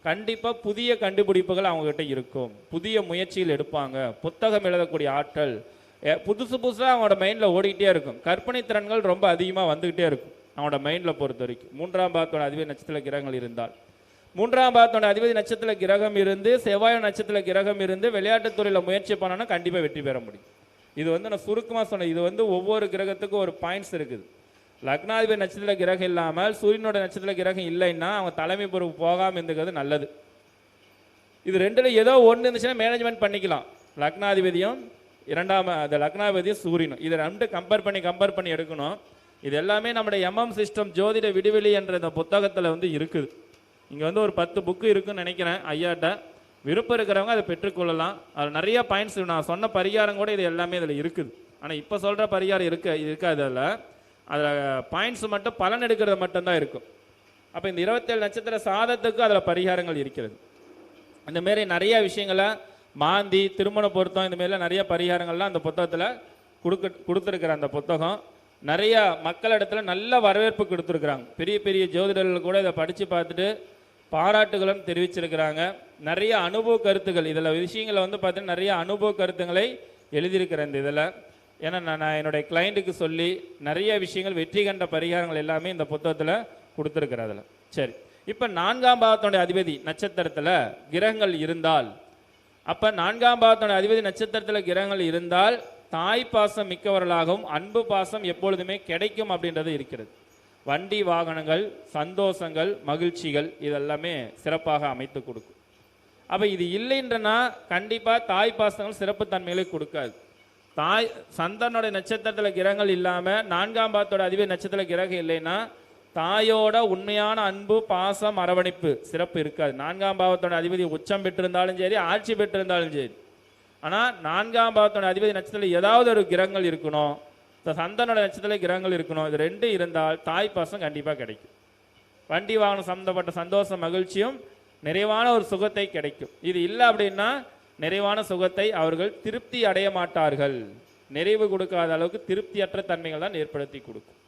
Speaker 4: கண்டிப்பாக புதிய கண்டுபிடிப்புகள் அவங்ககிட்ட இருக்கும், புதிய முயற்சிகள் எடுப்பாங்க, புத்தகம் எழுதக்கூடிய ஆற்றல் புதுசு புதுசாக அவங்களோட மைண்டில் ஓடிக்கிட்டே இருக்கும். கற்பனை திறன்கள் ரொம்ப அதிகமாக வந்துக்கிட்டே இருக்கும் அவனோட மைண்டில் பொறுத்த வரைக்கும். 3ஆம் பாவத்தோட அதிபதி நட்சத்திர கிரகங்கள் இருந்தால், 3ஆம் பாவத்தோட அதிபதி நட்சத்திர கிரகம் இருந்து, செவ்வாய் நட்சத்திர கிரகம் இருந்து விளையாட்டுத்துறையில் முயற்சி பண்ணோன்னா கண்டிப்பாக வெற்றி பெற முடியும். இது நான் சுருக்கமாக சொன்னேன். இது ஒவ்வொரு கிரகத்துக்கும் ஒரு பாயிண்ட்ஸ் இருக்குது. லக்னாதிபதி நட்சத்திர கிரகம் இல்லாமல் சூரியனோட நட்சத்திர கிரகம் இல்லைன்னா அவங்க தலைமை பொறுப்பு போகாமல் இருந்துக்கிறது நல்லது. இது ரெண்டில் ஏதோ ஒன்று இருந்துச்சுன்னா மேனேஜ்மெண்ட் பண்ணிக்கலாம். லக்னாதிபதியும் அந்த லக்னாதிபதியும் சூரியனும் இதை ரெண்டு கம்பேர் பண்ணி எடுக்கணும். இது எல்லாமே நம்முடைய எம்எம் சிஸ்டம் ஜோதிட விடுவெளி என்ற இந்த புத்தகத்தில் இருக்குது. இங்கே ஒரு 10 புக்கு இருக்குன்னு நினைக்கிறேன் ஐயாட்ட. விருப்பம் இருக்கிறவங்க அதை பெற்றுக்கொள்ளலாம். அதில் நிறைய பாயிண்ட்ஸ் நான் சொன்ன பரிகாரம் கூட இது எல்லாமே இதில் இருக்குது. ஆனால் இப்போ சொல்கிற பரிகாரம் இருக்காது. அதில் பாயிண்ட்ஸ் மட்டும் பலன் எடுக்கிறது மட்டும்தான் இருக்கும். அப்போ இந்த 27 நட்சத்திர சாதத்துக்கு அதில் பரிகாரங்கள் இருக்கிறது. இந்தமாரி நிறைய விஷயங்களை மாந்தி திருமண பொருத்தம் இந்தமாரிலாம் நிறைய பரிகாரங்கள்லாம் அந்த புத்தகத்தில் கொடுத்துருக்குற அந்த புத்தகம் நிறைய மக்களிடத்துல நல்ல வரவேற்பு கொடுத்துருக்குறாங்க. பெரிய பெரிய ஜோதிடர்கள் கூட இதை படித்து பார்த்துட்டு பாராட்டுகளும் தெரிவிச்சிருக்கிறாங்க. நிறைய அனுபவ கருத்துக்கள் இதில் விஷயங்களை பார்த்தீங்கன்னா நிறைய அனுபவ கருத்துக்களை எழுதியிருக்கிறேன் இந்த இதில். ஏன்னா நான் என்னுடைய கிளைண்ட்டுக்கு சொல்லி நிறைய விஷயங்கள் வெற்றி கண்ட பரிகாரங்கள் எல்லாமே இந்த புத்தகத்தில் கொடுத்துருக்குறேன் அதில். சரி, இப்போ 4ஆம் பாவத்தினுடைய அதிபதி நட்சத்திரத்தில் கிரகங்கள் இருந்தால், அப்போ 4ஆம் பாவத்தினுடைய அதிபதி நட்சத்திரத்தில் கிரகங்கள் இருந்தால் தாய் பாசம் மிக்கவர்களாகவும் அன்பு பாசம் எப்பொழுதுமே கிடைக்கும் அப்படின்றது இருக்கிறது. வண்டி வாகனங்கள், சந்தோஷங்கள், மகிழ்ச்சிகள் இதெல்லாமே சிறப்பாக அமைத்து கொடுக்கும். அப்போ இது இல்லைன்றனா கண்டிப்பாக தாய் பாசங்கள் சிறப்பு தன்மைகளை கொடுக்காது. சந்தனுடைய நட்சத்திரத்தில் கிரகங்கள் இல்லாமல் 4ஆம் பாவத்தோட அதிபதி நட்சத்திரத்தில் கிரகம் இல்லைன்னா தாயோட உண்மையான அன்பு பாசம் அரவணைப்பு சிறப்பு இருக்காது. 4ஆம் பாவத்தோட அதிபதி உச்சம் பெற்றிருந்தாலும் சரி, ஆட்சி பெற்றிருந்தாலும் சரி. ஆனால் 4ஆம் பாவத்தோட அதிபதி நட்சத்திரத்தில் ஏதாவது ஒரு கிரகங்கள் இருக்கணும், சந்தனோட நட்சத்திரத்தில் கிரகங்கள் இருக்கணும். இது ரெண்டு இருந்தால் தாய் பாசம் கண்டிப்பாக கிடைக்கும். வண்டி வாகனம் சம்மந்தப்பட்ட சந்தோஷம் மகிழ்ச்சியும் நிறைவான ஒரு சுகத்தை கிடைக்கும். இது இல்லை அப்படின்னா நிறைவான சுகத்தை அவர்கள் திருப்தி அடைய மாட்டார்கள். நிறைவு கொடுக்காத அளவுக்கு திருப்தியற்ற தன்மைகள் தான் ஏற்படுத்தி கொடுக்கும்.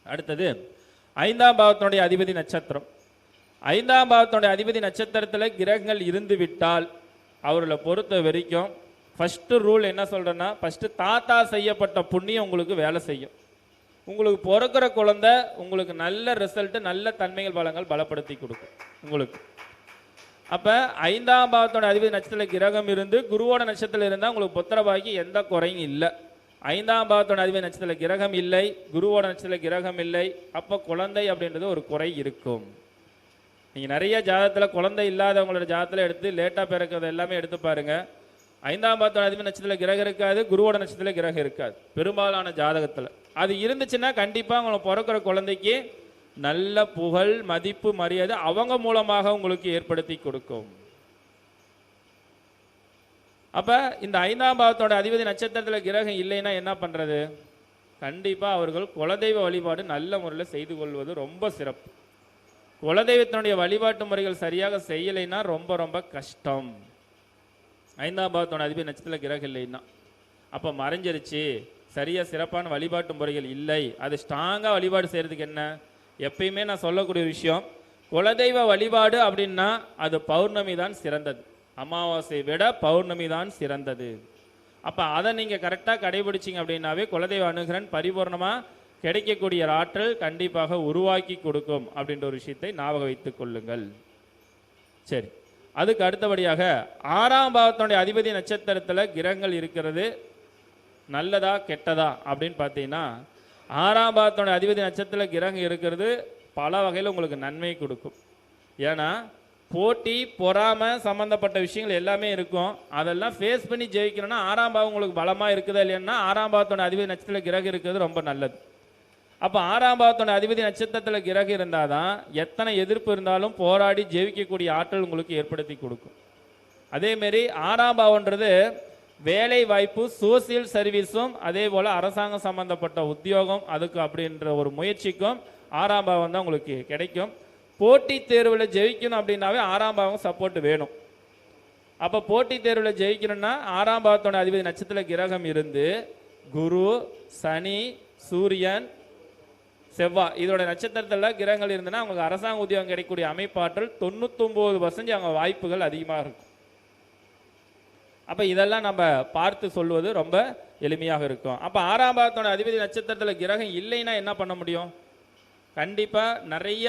Speaker 4: அடுத்தது 5ஆம் பாவத்தினுடைய அதிபதி நட்சத்திரம். 5ஆம் பாவத்தினுடைய அதிபதி நட்சத்திரத்தில் கிரகங்கள் இருந்து விட்டால் அவர்களை பொறுத்த வரைக்கும் ஃபஸ்ட்டு ரூல் என்ன சொல்கிறேன்னா, ஃபஸ்ட்டு தாத்தா செய்யப்பட்ட புண்ணியம் உங்களுக்கு வேலை செய்யும். உங்களுக்கு பிறக்கிற குழந்தை உங்களுக்கு நல்ல ரிசல்ட்டு, நல்ல தன்மைகள் பலங்கள் பலப்படுத்தி கொடுக்கும் உங்களுக்கு. அப்போ 5ஆம் பாவத்தோட அதிபதி நட்சத்திரத்தில் கிரகம் இருந்து குருவோட நட்சத்திரத்தில் இருந்தால் உங்களுக்கு புத்திரபாக்கி எந்த குறையும் இல்லை. 5ஆம் பாவத்தோட அதிபதி நட்சத்திரத்தில் கிரகம் இல்லை, குருவோட நட்சத்திரத்தில் கிரகம் இல்லை, அப்போ குழந்தை அப்படின்றது ஒரு குறை இருக்கும். நீங்கள் நிறைய ஜாதகத்தில் குழந்தை இல்லாதவங்களோட ஜாதகத்தில் எடுத்து லேட்டாக பிறக்கிறது எல்லாமே எடுத்து பாருங்கள். 5ஆம் பாவத்தோட அதிபதி நட்சத்திரத்தில் கிரகம் இருக்காது, குருவோட நட்சத்திரத்தில் கிரகம் இருக்காது பெரும்பாலான ஜாதகத்தில். அது இருந்துச்சுன்னா கண்டிப்பாக உங்களுக்கு பிறக்கிற குழந்தைக்கு நல்ல புகழ், மதிப்பு, மரியாதை அவங்க மூலமாக உங்களுக்கு ஏற்படுத்தி கொடுக்கும். அப்போ இந்த 5ஆம் பாவத்தோட அதிபதி நட்சத்திரத்தில் கிரகம் இல்லைன்னா என்ன பண்ணுறது? கண்டிப்பாக அவர்கள் குலதெய்வ வழிபாடு நல்ல முறையில் செய்து கொள்வது ரொம்ப சிறப்பு. குலதெய்வத்தினுடைய வழிபாட்டு முறைகள் சரியாக செய்யலைன்னா ரொம்ப ரொம்ப கஷ்டம். 5ஆம் பாவத்தோட அதிபதி நட்சத்திரத்தில் கிரகம் இல்லைன்னா அப்போ மறைஞ்சிருச்சு, சரியாக சிறப்பான வழிபாட்டு முறைகள் இல்லை. அது ஸ்ட்ராங்காக வழிபாடு செய்கிறதுக்கு என்ன, எப்பயுமே நான் சொல்லக்கூடிய விஷயம், குலதெய்வ வழிபாடு அப்படின்னா அது பௌர்ணமி தான் சிறந்தது. அமாவாசை விட பௌர்ணமி தான் சிறந்தது. அப்போ அதை நீங்கள் கரெக்டாக கடைபிடிச்சிங்க அப்படின்னாவே குலதெய்வ அனுகிரகம் பரிபூர்ணமாக கிடைக்கக்கூடிய ஆற்றல் கண்டிப்பாக உருவாக்கி கொடுக்கும் அப்படின்ற ஒரு விஷயத்தை ஞாபகம் வைத்துக் கொள்ளுங்கள். சரி, அதுக்கு அடுத்தபடியாக 6ஆம் பாவத்தினுடைய அதிபதி நட்சத்திரத்தில் கிரகங்கள் இருக்கிறது நல்லதா கெட்டதா அப்படின்னு பார்த்தீங்கன்னா, 6ஆம் பாவத்தினுடைய அதிபதி நட்சத்திரத்தில் கிரகம் இருக்கிறது பல வகையில் உங்களுக்கு நன்மை கொடுக்கும். ஏன்னா போட்டி பொறாமை சம்மந்தப்பட்ட விஷயங்கள் எல்லாமே இருக்கும். அதெல்லாம் ஃபேஸ் பண்ணி ஜெயிக்கணும்னா 6ஆம் பாவம் உங்களுக்கு பலமாக இருக்குதா இல்லைன்னா 6ஆம் பாவத்தோட அதிபதி நட்சத்திரத்தில் கிரகம் இருக்கிறது ரொம்ப நல்லது. அப்போ 6ஆம் பாவத்தோட அதிபதி நட்சத்திரத்தில் கிரகம் இருந்தால் தான் எத்தனை எதிர்ப்பு இருந்தாலும் போராடி ஜெயிக்கக்கூடிய ஆற்றல் உங்களுக்கு ஏற்படுத்தி கொடுக்கும். அதேமாரி 6ஆம் பாவம்ன்றது வேலை வாய்ப்பு, சோசியல் சர்வீஸும், அதே போல் அரசாங்கம் சம்பந்தப்பட்ட உத்தியோகம், அதுக்கு அப்படின்ற ஒரு முயற்சிக்கும் 6ஆம் பாவம் தான் உங்களுக்கு கிடைக்கும். போட்டித் தேர்வில் ஜெயிக்கணும் அப்படின்னாவே 6ஆம் பாவம் சப்போர்ட் வேணும். அப்போ போட்டித் தேர்வில் ஜெயிக்கணும்னா 6ஆம் பாவத்தோட அதிபதி நட்சத்திர கிரகம் இருந்து குரு, சனி, சூரியன், செவ்வாய் இதோட நட்சத்திரத்தில் கிரகங்கள் இருந்ததுன்னா அவங்களுக்கு அரசாங்க உத்தியோகம் கிடைக்கக்கூடிய அமைப்பாற்றல் 99% அவங்க வாய்ப்புகள் அதிகமாக இருக்கும். அப்போ இதெல்லாம் நம்ம பார்த்து சொல்வது ரொம்ப எளிமையாக இருக்கும். அப்போ 6ஆம் பாவத்தோட அதிபதி நட்சத்திரத்தில் கிரகம் இல்லைன்னா என்ன பண்ண முடியும்? கண்டிப்பாக நிறைய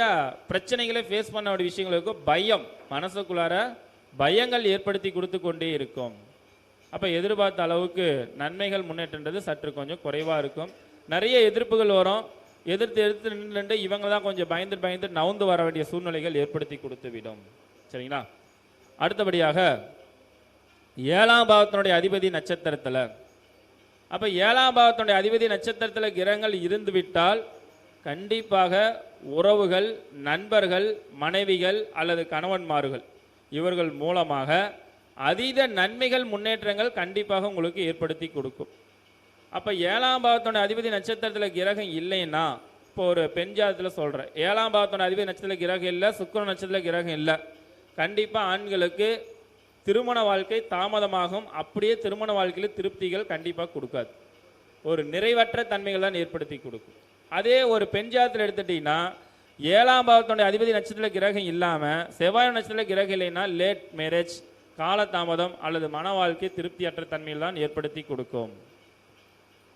Speaker 4: பிரச்சனைகளை ஃபேஸ் பண்ண வேண்டிய விஷயங்கள் இருக்கும். பயம், மனசுக்குள்ளார பயங்கள் ஏற்படுத்தி கொடுத்து கொண்டே இருக்கும். அப்போ எதிர்பார்த்த அளவுக்கு நன்மைகள் முன்னேற்றன்றது சற்று கொஞ்சம் குறைவாக இருக்கும். நிறைய எதிர்ப்புகள் வரும். எதிர்த்து நின்று இவங்க தான் கொஞ்சம் பயந்து நவுந்து வர வேண்டிய சூழ்நிலைகள் ஏற்படுத்தி கொடுத்து விடும். சரிங்களா? அடுத்தபடியாக 7ஆம் பாவத்தினுடைய அதிபதி நட்சத்திரத்தில், அப்போ 7ஆம் பாவத்தினுடைய அதிபதி நட்சத்திரத்தில் கிரகங்கள் இருந்து விட்டால் கண்டிப்பாக உறவுகள், நண்பர்கள், மனைவிகள் அல்லது கணவன்மார்கள் இவர்கள் மூலமாக அதீத நன்மைகள், முன்னேற்றங்கள் கண்டிப்பாக உங்களுக்கு ஏற்படுத்தி கொடுக்கும். அப்போ 7ஆம் பாவத்தோட அதிபதி நட்சத்திரத்தில் கிரகம் இல்லைன்னா, இப்போ ஒரு பெண் ஜாதத்தில் சொல்கிறேன், 7ஆம் பாவத்தோட அதிபதி நட்சத்திரத்தில் கிரகம் இல்லை, சுக்கிர நட்சத்திரத்தில் கிரகம் இல்லை, கண்டிப்பாக ஆண்களுக்கு திருமண வாழ்க்கை தாமதமாகும். அப்படியே திருமண வாழ்க்கையில் திருப்திகள் கண்டிப்பாக கொடுக்காது. ஒரு நிறைவற்ற தன்மைகள் தான் ஏற்படுத்தி கொடுக்கும். அதே ஒரு பெண் ஜாதத்தில் எடுத்துட்டிங்கன்னா 7ஆம் பாவத்தோட அதிபதி நட்சத்திரத்தில் கிரகம் இல்லாமல் செவ்வாய் நட்சத்திரத்தில் கிரகம் இல்லைன்னா லேட் மேரேஜ், காலதாமதம் அல்லது மன வாழ்க்கை திருப்தியற்ற தன்மையில் தான் ஏற்படுத்தி கொடுக்கும்.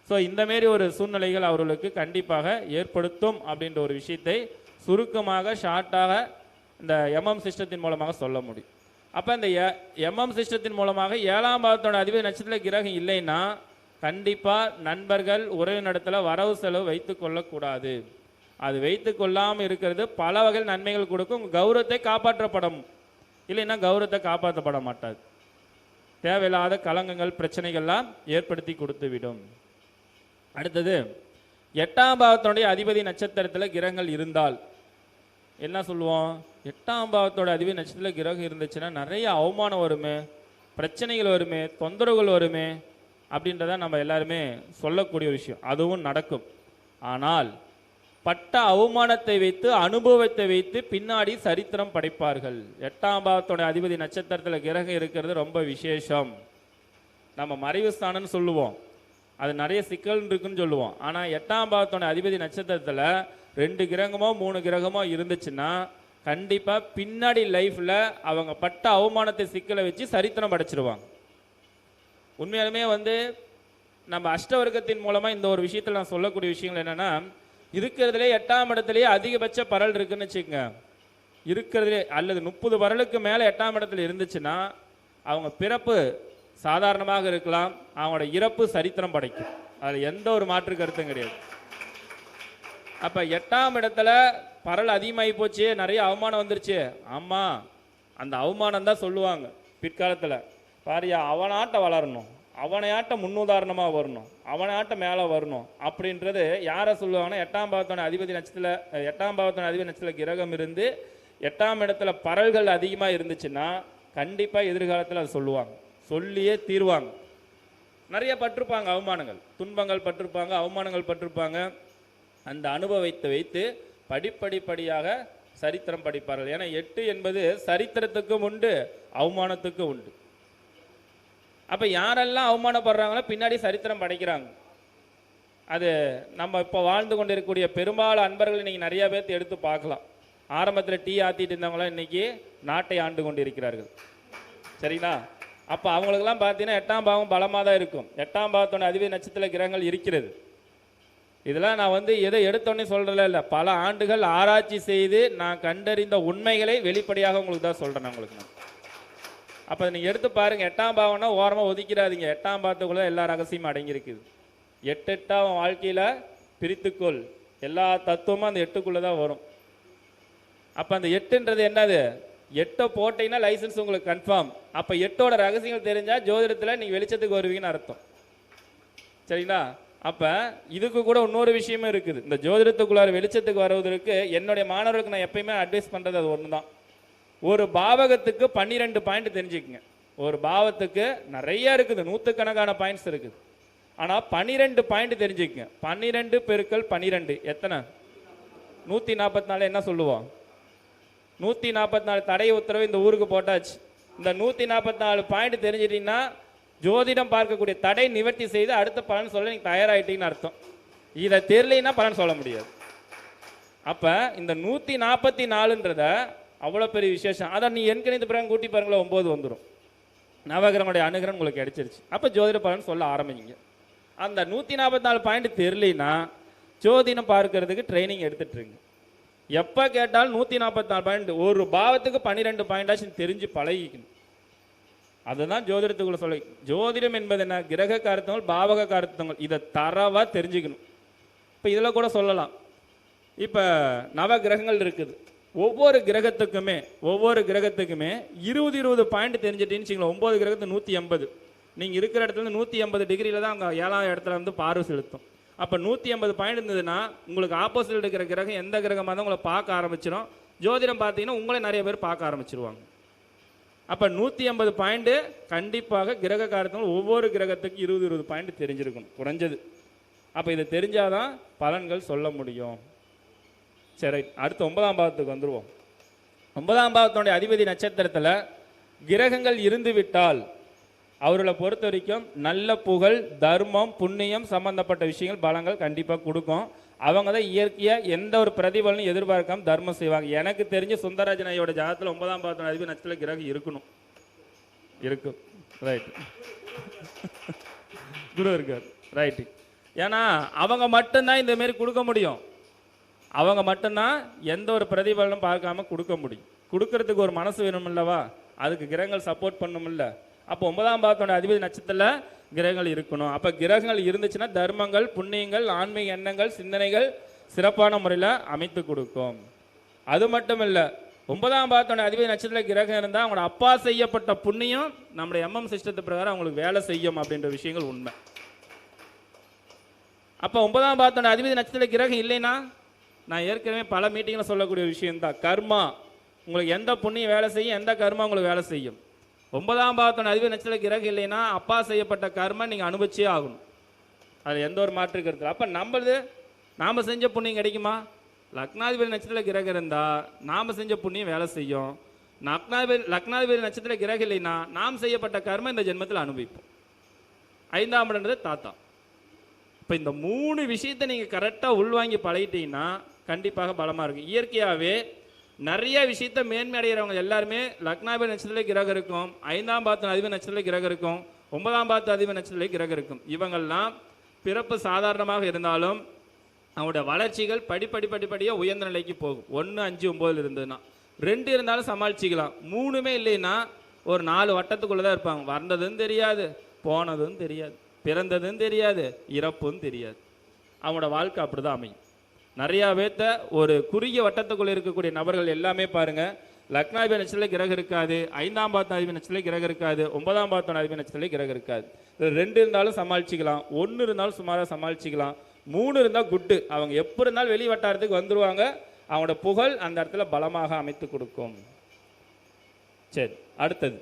Speaker 4: ஸோ இந்தமாரி ஒரு சூழ்நிலைகள் அவர்களுக்கு கண்டிப்பாக ஏற்படுத்தும் அப்படின்ற ஒரு விஷயத்தை சுருக்கமாக ஷார்ட்டாக இந்த எம்எம் சிஸ்டத்தின் மூலமாக சொல்ல முடியும். அப்போ இந்த எம்எம் சிஸ்டத்தின் மூலமாக 7ஆம் பாவத்தோட அதிபதி நட்சத்திரத்தில் கிரகம் இல்லைன்னா கண்டிப்பாக நண்பர்கள் உறவினரிடத்தில் வரவு செலவு வைத்து கொள்ளக்கூடாது. அது வைத்து கொள்ளாமல் இருக்கிறது பல வகை நன்மைகள் கொடுக்கும். கௌரவத்தை காப்பாற்றப்படும், இல்லைன்னா கௌரவத்தை காப்பாற்றப்பட மாட்டாது. தேவையில்லாத கலங்கங்கள், பிரச்சனைகள்லாம் ஏற்படுத்தி கொடுத்து விடும். அடுத்தது 8ஆம் பாவத்தினுடைய அதிபதி நட்சத்திரத்தில் கிரகங்கள் இருந்தால் என்ன சொல்லுவோம்? 8ஆம் பாவத்தோட அதிபதி நட்சத்திரத்தில் கிரகம் இருந்துச்சுன்னா நிறைய அவமானம் வருமே, பிரச்சனைகள் வருமே, தொந்தரவுகள் வருமே அப்படின்றத நம்ம எல்லாருமே சொல்லக்கூடிய விஷயம். அதுவும் நடக்கும். ஆனால் பட்ட அவமானத்தை வைத்து, அனுபவத்தை வைத்து பின்னாடி சரித்திரம் படைப்பார்கள். 8ஆம் பாவத்தோட அதிபதி நட்சத்திரத்தில் கிரகம் இருக்கிறது ரொம்ப விசேஷம். நம்ம மறைவு ஸ்தானம்னு சொல்லுவோம், அது நிறைய சிக்கல் இருக்குன்னு சொல்லுவோம். ஆனால் 8ஆம் பாவத்தோட அதிபதி நட்சத்திரத்தில் 2 கிரகமோ 3 கிரகமோ இருந்துச்சுன்னா கண்டிப்பாக பின்னாடி லைஃப்பில் அவங்க பட்ட அவமானத்தை சிக்கலை வச்சு சரித்திரம் படைச்சிருவாங்க. உண்மையாலுமே நம்ம அஷ்டவர்க்கத்தின் மூலமாக இந்த ஒரு விஷயத்தில் நான் சொல்லக்கூடிய விஷயங்கள் என்னென்னா, இருக்கிறதுலே 8ஆம் இடத்துலேயே அதிகபட்ச பரல் இருக்குன்னு வச்சுக்கோங்க. இருக்கிறதுலே அல்லது 30 பரலுக்கு மேலே 8ஆம் இடத்துல இருந்துச்சுன்னா அவங்க பிறப்பு சாதாரணமாக இருக்கலாம், அவங்களோட இறப்பு சரித்திரம் படைக்கும். அதில் எந்த ஒரு மாற்று கருத்தும் கிடையாது. அப்போ 8ஆம் இடத்துல பரல் அதிகமாகி போச்சு, நிறைய அவமானம் வந்துருச்சு. ஆமாம், அந்த அவமானம் தான் சொல்லுவாங்க பிற்காலத்தில். பாரியா, அவனாட்ட வளரணும், அவனையாட்ட முன்னுதாரணமாக வரணும், அவனாட்ட மேலே வரணும் அப்படின்றது யாரை சொல்லுவாங்கன்னா 8ஆம் பாவத்தோட அதிபதி நட்சத்திரத்தில் 8ஆம் பாவத்தோட அதிபதி நட்சத்திரத்தில் கிரகம் இருந்து 8ஆம் இடத்துல பரல்கள் அதிகமாக இருந்துச்சுன்னா கண்டிப்பாக எதிர்காலத்தில் அதை சொல்லுவாங்க, சொல்லியே தீர்வாங்க. நிறைய பட்டிருப்பாங்க, அவமானங்கள், துன்பங்கள் பட்டிருப்பாங்க, அவமானங்கள் பட்டிருப்பாங்க. அந்த அனுபவத்தை வைத்து படிப்படிப்படியாக சரித்திரம் படிப்பார்கள். ஏன்னா 8 என்பது சரித்திரத்துக்கும் உண்டு, அவமானத்துக்கும் உண்டு. அப்போ யாரெல்லாம் அவமானப்படுறாங்களோ பின்னாடி சரித்திரம் படைக்கிறாங்க. அது நம்ம இப்போ வாழ்ந்து கொண்டு இருக்கக்கூடிய பெரும்பாலும் அன்பர்களை நீங்கள் நிறையா பேர்த்து எடுத்து பார்க்கலாம். ஆரம்பத்தில் டீ ஆற்றிட்டு இருந்தவங்களாம் இன்றைக்கி நாட்டை ஆண்டு கொண்டு இருக்கிறார்கள். சரிங்களா? அப்போ அவங்களுக்கெல்லாம் பார்த்தீங்கன்னா 8ஆம் பாவம் பலமாக தான் இருக்கும். 8ஆம் பாவத்தோட அதிபதி நட்சத்திர கிரகங்கள் இருக்கிறது. இதெல்லாம் நான் எதை எடுத்தோன்னே சொல்கிறதில்ல, இல்லை, பல ஆண்டுகள் ஆராய்ச்சி செய்து நான் கண்டறிந்த உண்மைகளை வெளிப்படையாக உங்களுக்கு தான் சொல்கிறேன். உங்களுக்கு நான் அப்போ நீங்கள் எடுத்து பாருங்கள். 8ஆம் பாவம்னா ஓரமாக ஒதுக்கிறாதீங்க. 8ஆம் பாவத்துக்குள்ளே எல்லா ரகசியமும் அடங்கியிருக்குது. 8 வாழ்க்கையில் பிரித்துக்கொள், எல்லா தத்துவமும் அந்த 8க்குள்ளே தான் வரும். அப்போ அந்த 8ன்றது என்னது? 8 போட்டிங்கன்னா லைசன்ஸ் உங்களுக்கு கன்ஃபார்ம். அப்போ 8ஓட ரகசியங்கள் தெரிஞ்சால் ஜோதிடத்தில் நீங்கள் வெளிச்சத்துக்கு வருவீங்கன்னு அர்த்தம். சரிங்களா? அப்போ இதுக்கு கூட இன்னொரு விஷயமும் இருக்குது. இந்த ஜோதிடத்துக்குள்ளார வெளிச்சத்துக்கு வருவதற்கு என்னுடைய மாணவர்களுக்கு நான் எப்பயுமே அட்வைஸ் பண்ணுறது அது ஒன்று தான். ஒரு பாவகத்துக்கு 12 பாயிண்ட் தெரிஞ்சுக்குங்க. ஒரு பாவத்துக்கு நிறைய இருக்குது, நூற்றுக்கணக்கான பாயிண்ட்ஸ் இருக்குது. ஆனால் 12 பாயிண்ட் தெரிஞ்சுக்குங்க. 12 பெருக்கல் 12 எத்தனை? 144. என்ன சொல்லுவோம்? 144 தடை உத்தரவு இந்த ஊருக்கு போட்டாச்சு. இந்த 144 பாயிண்ட் தெரிஞ்சிட்டிங்கன்னா ஜோதிடம் பார்க்கக்கூடிய தடை நிவர்த்தி செய்து அடுத்த பலன் சொல்ல நீங்கள் தயாராகிட்டீங்கன்னு அர்த்தம். இதை தெரியலைன்னா பலன் சொல்ல முடியாது. அப்போ இந்த 144ன்றத அவ்வளோ பெரிய விசேஷம். அதை நீ எண்கணித பிறகு கூட்டி பாருங்களேன், 9 வந்துடும். நவகிரகனுடைய அனுகிரகம் உங்களுக்கு கிடைச்சிருச்சு. அப்போ ஜோதிட பலன் சொல்ல ஆரம்பிங்க. அந்த 144 பாயிண்ட் தெரியலைன்னா ஜோதிடம் பார்க்கறதுக்கு ட்ரைனிங் எடுத்துட்டுருங்க. எப்போ கேட்டாலும் 144 பாயிண்ட், ஒரு பாவத்துக்கு 12 பாயிண்டாச்சும் தெரிஞ்சு பழகிக்கணும். அதுதான் ஜோதிடத்துக்குள்ள சொல்ல. ஜோதிடம் என்பது என்ன? கிரக கருத்தங்கள், பாவக கருத்தங்கள், இதை தரவாக தெரிஞ்சுக்கணும். இப்போ இதில் கூட சொல்லலாம். இப்போ நவ கிரகங்கள் இருக்குது. ஒவ்வொரு கிரகத்துக்குமே 20 பாயிண்ட் தெரிஞ்சிட்டின்னு வச்சுங்களேன். 9 கிரகத்துக்கு 180. நீங்கள் இருக்கிற இடத்துல 180 டிகிரியில் தான் அங்கே 7ஆம் இடத்துல வந்து பார்வை செலுத்தும். அப்போ 180 பாயிண்ட் இருந்ததுன்னா உங்களுக்கு ஆப்போசிட் இருக்கிற கிரகம் எந்த கிரகமாக இருந்தால் உங்களை பார்க்க ஆரம்பிச்சிடும். ஜோதிடம் பார்த்தீங்கன்னா உங்களே நிறைய பேர் பார்க்க ஆரம்பிச்சிருவாங்க. அப்போ 180 பாயிண்ட்டு கண்டிப்பாக கிரக காரத்தங்கள் ஒவ்வொரு கிரகத்துக்கு 20 பாயிண்ட் தெரிஞ்சிருக்கணும் குறைஞ்சது. அப்போ இதை தெரிஞ்சாதான் பலன்கள் சொல்ல முடியும். சரி, அடுத்து 9ஆம் பாவத்துக்கு வந்துடுவோம். 9ஆம் பாவத்தினுடைய அதிபதி நட்சத்திரத்தில் கிரகங்கள் இருந்து விட்டால் அவர்களை பொறுத்த வரைக்கும் நல்ல புகழ், தர்மம், புண்ணியம் சம்பந்தப்பட்ட விஷயங்கள் பலங்கள் கண்டிப்பாக கொடுக்கும். அவங்க தான் இயற்கையாக எந்த ஒரு பிரதிபலனும் எதிர்பார்க்காம தர்மம் செய்வாங்க. எனக்கு தெரிஞ்ச சுந்தரராஜன் ஐயோட ஜாதகத்தில் 9ஆம் பாவத்தினுடைய அதிபதி நட்சத்திரத்தில் கிரகம் இருக்கும். ரைட்டு, குரு இருக்கார். ரைட்டு. ஏன்னா அவங்க மட்டும்தான் இந்த மாரி கொடுக்க முடியும். அவங்க மட்டும்தான் எந்த ஒரு பிரதிபலனும் பார்க்காம கொடுக்க முடியும். கொடுக்கறதுக்கு ஒரு மனசு வேணும் இல்லவா? அதுக்கு கிரகங்கள் சப்போர்ட் பண்ணுமில்ல. அப்போ 9ஆம் பாவத்தோட அதிபதி நட்சத்திரத்தில் கிரகங்கள் இருக்கணும். அப்போ கிரகங்கள் இருந்துச்சுன்னா தர்மங்கள், புண்ணியங்கள், ஆன்மீக எண்ணங்கள், சிந்தனைகள் சிறப்பான முறையில் அமைத்து கொடுக்கும். அது மட்டும் இல்லை, 9ஆம் பாவத்தோட அதிபதி நட்சத்திரத்தில் கிரகம் இருந்தால் அவங்களோட அப்பா செய்யப்பட்ட புண்ணியம் நம்முடைய MM சிஸ்டத்து பிரகாரம் அவங்களுக்கு வேலை செய்யும் அப்படின்ற விஷயங்கள் உண்மை. அப்போ 9ஆம் பாவத்தோட அதிபதி நட்சத்திரத்தில் கிரகம் இல்லைன்னா நான் ஏற்கனவே பல மீட்டிங்கில் சொல்லக்கூடிய விஷயம்தான் கர்மா. உங்களுக்கு எந்த புண்ணியம் வேலை செய்யும், எந்த கர்மா உங்களுக்கு வேலை செய்யும். 9ஆம் பாவத்தோட அதிபதி நட்சத்திரத்தில் கிரகம் இல்லைன்னா அப்பா செய்யப்பட்ட கர்மா நீங்கள் அனுபவிச்சே ஆகணும். அது எந்த ஒரு மாற்று கருத்து. அப்போ நாம் செஞ்ச புண்ணியம் கிடைக்குமா? லக்னாதிபதி நட்சத்திரத்தில் கிரகம் இருந்தால் நாம் செஞ்ச புண்ணியம் வேலை செய்யும். லக்னாதிபதி நட்சத்திரத்தில் கிரகம் இல்லைன்னா நாம் செய்யப்பட்ட கர்மா இந்த ஜென்மத்தில் அனுபவிப்போம். 5ஆம் இடம்ன்றது தாத்தா. இப்போ இந்த 3 விஷயத்தை நீங்கள் கரெக்டாக உள்வாங்கி பழகிட்டீங்கன்னா கண்டிப்பாக பலமாக இருக்கும். இயற்கையாகவே நிறைய விஷயத்தை மேன்மை அடைகிறவங்க எல்லாருமே லக்னாதிபதி நட்சத்திரத்தில் கிரகம் இருக்கும், 5ஆம் பாவத்து அதிபதி நட்சத்திரத்தில் கிரகம் இருக்கும், 9ஆம் பாவத்து அதிபதி நட்சத்திரத்தில் கிரகம் இருக்கும். இவங்கள்லாம் பிறப்பு சாதாரணமாக இருந்தாலும் அவங்களுடைய வளர்ச்சிகள் படிப்படியாக உயர்ந்த நிலைக்கு போகும். 1, 5, 9 இருந்ததுன்னா 2 இருந்தாலும் சமாளிச்சிக்கலாம். 3மே இல்லைன்னா ஒரு 4 வட்டத்துக்குள்ளே தான் இருப்பாங்க. வந்ததும் தெரியாது, போனதும் தெரியாது, பிறந்ததும் தெரியாது, இறப்பும் தெரியாது. அவங்களோட வாழ்க்கை அப்படி தான் அமையும். நிறையா பேர்த்த ஒரு குறுகிய வட்டத்துக்குள்ளே இருக்கக்கூடிய நபர்கள் எல்லாமே பாருங்கள், லக்னாதிபதி நட்சத்திரத்தில் கிரகம் இருக்காது, 5ஆம் பாவத்து அதிபதி நட்சத்திரத்தில் கிரகம் இருக்காது, 9ஆம் பாவத்து அதிபதி நட்சத்திரத்தில் கிரகம் இருக்காது. 2 இருந்தாலும் சமாளிச்சிக்கலாம், 1 இருந்தாலும் சுமாராக சமாளிச்சிக்கலாம், 3 இருந்தால் குட்டு. அவங்க எப்போ இருந்தாலும் வெளி வட்டாரத்துக்கு வந்துடுவாங்க. அவங்களோட புகழ் அந்த இடத்துல பலமாக அமைத்து கொடுக்கும். சரி, அடுத்தது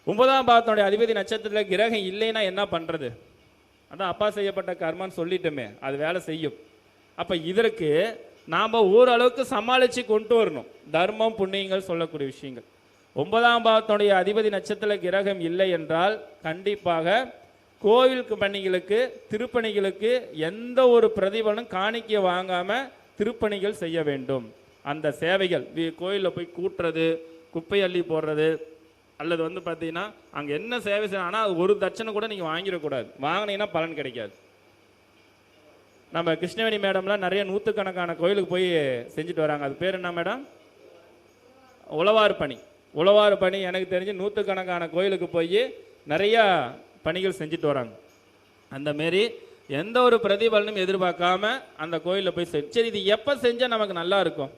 Speaker 4: 9ஆம் பாவத்தினுடைய அதிபதி நட்சத்திரத்தில் கிரகம் இல்லைன்னா என்ன பண்ணுறது? அதான் அப்பா செய்யப்பட்ட கர்மான்னு சொல்லிட்டோமே, அது வேலை செய்யும். அப்போ இதற்கு நாம் ஓரளவுக்கு சமாளித்து கொண்டு வரணும். தர்மம், புண்ணியங்கள் சொல்லக்கூடிய விஷயங்கள். 9ஆம் பாவத்தினுடைய அதிபதி நட்சத்திர கிரகம் இல்லை என்றால் கண்டிப்பாக கோவிலுக்கு பணிகளுக்கு, திருப்பணிகளுக்கு எந்த ஒரு பிரதிபலனும் காணிக்கை வாங்காமல் திருப்பணிகள் செய்ய வேண்டும். அந்த சேவைகள் கோயிலில் போய் கூட்டுறது, குப்பை அள்ளி போடுறது, அல்லது வந்து பார்த்தீங்கன்னா அங்கே என்ன சேவை செய்யணும், ஆனால் ஒரு தட்சணை கூட நீங்கள் வாங்கிடக்கூடாது. வாங்கினீங்கன்னா பலன் கிடைக்காது. நம்ம கிருஷ்ணவேணி மேடம்லாம் நிறைய நூற்றுக்கணக்கான கோயிலுக்கு போய் செஞ்சுட்டு வராங்க. அது பேர் என்ன மேடம்? உழவார் பணி. உழவார் பணி எனக்கு தெரிஞ்சு நூற்றுக்கணக்கான கோயிலுக்கு போய் நிறையா பணிகள் செஞ்சுட்டு வராங்க. அந்தமாரி எந்த ஒரு பிரதிபலனும் எதிர்பார்க்காம அந்த கோயிலில் போய் சரி, இது எப்போ செஞ்சால் நமக்கு நல்லா இருக்கும்?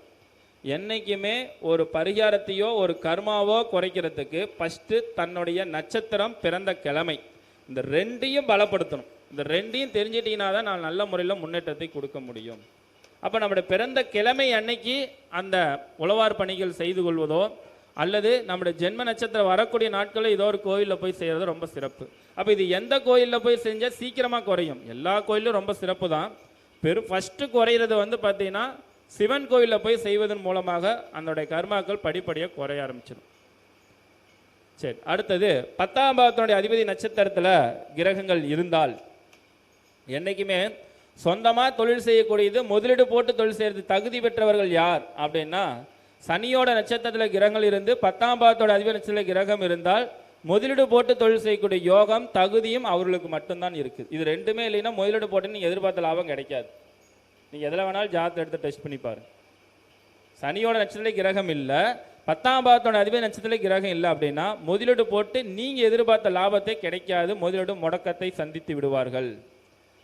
Speaker 4: என்றைக்குமே ஒரு பரிகாரத்தையோ ஒரு கர்மாவோ குறைக்கிறதுக்கு ஃபஸ்ட்டு தன்னுடைய நட்சத்திரம், பிறந்த கிழமை, இந்த 2ஐயும் பலப்படுத்தணும். இந்த ரெண்டையும் தெரிஞ்சிட்டிங்கன்னா தான் நான் நல்ல முறையில் முன்னேற்றத்தை கொடுக்க முடியும். அப்போ நம்முடைய பிறந்த கிழமை அன்னைக்கு அந்த உழவார் பணிகள் செய்து கொள்வதோ அல்லது நம்முடைய ஜென்ம நட்சத்திரம் வரக்கூடிய நாட்களில் ஏதோ ஒரு கோயிலில் போய் செய்கிறது ரொம்ப சிறப்பு. அப்போ இது எந்த கோயிலில் போய் செஞ்சால் சீக்கிரமாக குறையும்? எல்லா கோயிலும் ரொம்ப சிறப்பு தான். ஃபஸ்ட்டு குறையிறது வந்து பார்த்தீங்கன்னா சிவன் கோயிலில் போய் செய்வதன் மூலமாக அதனுடைய கர்மாக்கள் படிப்படியாக குறைய ஆரம்பிச்சிடும். சரி, அடுத்தது 10ஆம் பாவத்தினுடைய அதிபதி நட்சத்திரத்தில் கிரகங்கள் இருந்தால் என்றைக்குமே சொந்தமாக தொழில் செய்யக்கூடியது, முதலீடு போட்டு தொழில் செய்கிறது தகுதி பெற்றவர்கள் யார் அப்படின்னா, சனியோட நட்சத்திரத்தில் கிரகங்கள் இருந்து 10ஆம் பாவத்தோட அதிபதி நட்சத்திரத்தில் கிரகம் இருந்தால் முதலீடு போட்டு தொழில் செய்யக்கூடிய யோகம் தகுதியும் அவர்களுக்கு மட்டும்தான் இருக்குது. இது ரெண்டுமே இல்லைன்னா முதலீடு போட்டு நீங்கள் எதிர்பார்த்த லாபம் கிடைக்காது. நீங்கள் எதில் வேணாலும் ஜாதகத்தை எடுத்து டெஸ்ட் பண்ணி பாருங்க. சனியோட நட்சத்திரத்தில் கிரகம் இல்லை, 10ஆம் பாவத்தோட அதிபதி நட்சத்திரத்தில் கிரகம் இல்லை அப்படின்னா முதலீடு போட்டு நீங்கள் எதிர்பார்த்த லாபத்தை கிடைக்காது, முதலீடு முடக்கத்தை சந்தித்து விடுவார்கள்.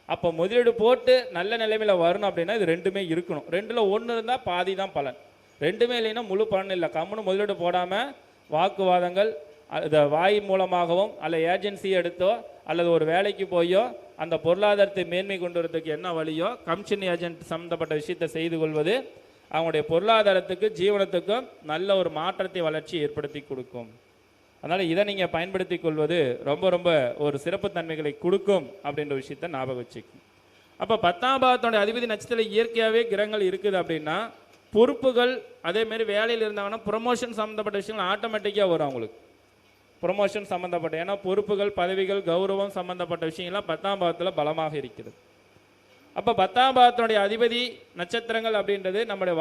Speaker 4: அப்போ முதலீடு போட்டு நல்ல நிலைமையில் வரணும் அப்படின்னா இது ரெண்டுமே இருக்கணும். ரெண்டில் ஒன்று இருந்தால் பாதி தான் பலன், ரெண்டுமே இல்லைன்னா முழு பலன் இல்லை. கம்முன்னு முதலீடு போடாமல் வாக்குவாதங்கள் அதை வாய் மூலமாகவும் அல்ல ஏஜென்சி எடுத்தோ அல்லது ஒரு வேலைக்கு போயோ அந்த பொருளாதாரத்தை மேன்மை கொண்டு வரதுக்கு என்ன வழியோ கமிஷன் ஏஜென்ட் சம்மந்தப்பட்ட விஷயத்தை செய்து கொள்வது அவங்களுடைய பொருளாதாரத்துக்கு ஜீவனத்துக்கும் நல்ல ஒரு மாற்றத்தை வளர்ச்சி ஏற்படுத்தி கொடுக்கும். அதனால் இதை நீங்கள் பயன்படுத்தி கொள்வது ரொம்ப ரொம்ப ஒரு சிறப்பு தன்மைகளை கொடுக்கும் அப்படின்ற விஷயத்தை ஞாபகம் வச்சுக்கும். அப்போ 10ஆம் பாவத்தோட அதிபதி நட்சத்திரத்தில் இயற்கையாகவே கிரகங்கள் இருக்குது அப்படின்னா பொறுப்புகள் அதேமாரி வேலையில் இருந்தாங்கன்னா ப்ரொமோஷன் சம்மந்தப்பட்ட விஷயங்கள் ஆட்டோமேட்டிக்காக வரும் அவங்களுக்கு. ப்ரொமோஷன் சம்மந்தப்பட்ட, ஏன்னா பொறுப்புகள் பதவிகள் கௌரவம் சம்மந்தப்பட்ட விஷயங்கள்லாம் 10ஆம் பாவத்தில் பலமாக இருக்கிறது. அப்போ 10ஆம் பாவத்தினுடைய அதிபதி நட்சத்திரங்கள் அப்படின்றது நம்முடைய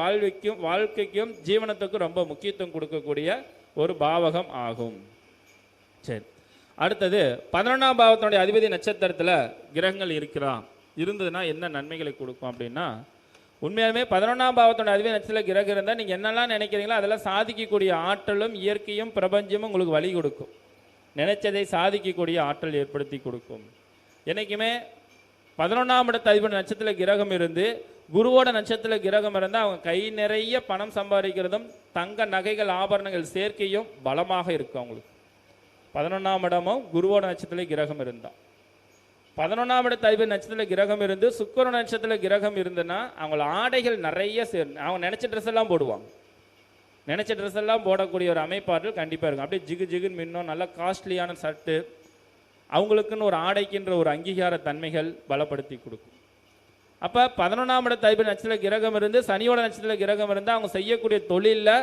Speaker 4: வாழ்க்கைக்கும் ஜீவனத்துக்கும் ரொம்ப முக்கியத்துவம் கொடுக்கக்கூடிய ஒரு பாவகம் ஆகும். சரி, அடுத்தது 11ஆம் பாவத்தினுடைய அதிபதி நட்சத்திரத்தில் கிரகங்கள் இருந்ததுன்னா என்ன நன்மைகளை கொடுக்கும் அப்படின்னா, உண்மையாலுமே 11ஆம் பாவத்தோட அதிபதி நட்சத்திரத்தில் கிரகம் இருந்தால் நீங்கள் என்னெல்லாம் நினைக்கிறீங்களோ அதெல்லாம் சாதிக்கக்கூடிய ஆற்றலும் இயற்கையும் பிரபஞ்சமும் உங்களுக்கு வழி கொடுக்கும். நினைச்சதை சாதிக்கக்கூடிய ஆற்றல் ஏற்படுத்தி கொடுக்கும். என்றைக்குமே 11ஆம் இடத்து அதிபதி நட்சத்திரத்தில் கிரகம் இருந்து குருவோட நட்சத்திரத்தில் கிரகம் இருந்தால் அவங்க கை நிறைய பணம் சம்பாதிக்கிறதும் தங்க நகைகள் ஆபரணங்கள் சேர்க்கையும் பலமாக இருக்கும் அவங்களுக்கு. 11ஆம் இடமும் குருவோட நட்சத்திரத்தில் கிரகம் இருந்தால், 11ஆம் இடத்து அதிபதி நட்சத்திரத்தில் கிரகம் இருந்து சுக்கிர நட்சத்திரத்தில் கிரகம் இருந்துன்னா அவங்கள ஆடைகள் நிறைய அவங்க நினச்ச ட்ரெஸ் எல்லாம் போடுவாங்க. நினச்ச ட்ரெஸ் எல்லாம் போடக்கூடிய ஒரு அமைப்பாற்றல் கண்டிப்பாக இருக்கும். அப்படியே ஜிகு ஜிகுன்னு மின்னும், நல்ல காஸ்ட்லியான ஷர்ட்டு, அவங்களுக்குன்னு ஒரு ஆடைக்கின்ற ஒரு அங்கீகார தன்மைகள் பலப்படுத்தி கொடுக்கும். அப்போ 11ஆம் இடத்து அதிபதி நட்சத்திரத்தில் கிரகம் இருந்து சனியோட நட்சத்திரத்தில் கிரகம் இருந்தால் அவங்க செய்யக்கூடிய தொழிலில்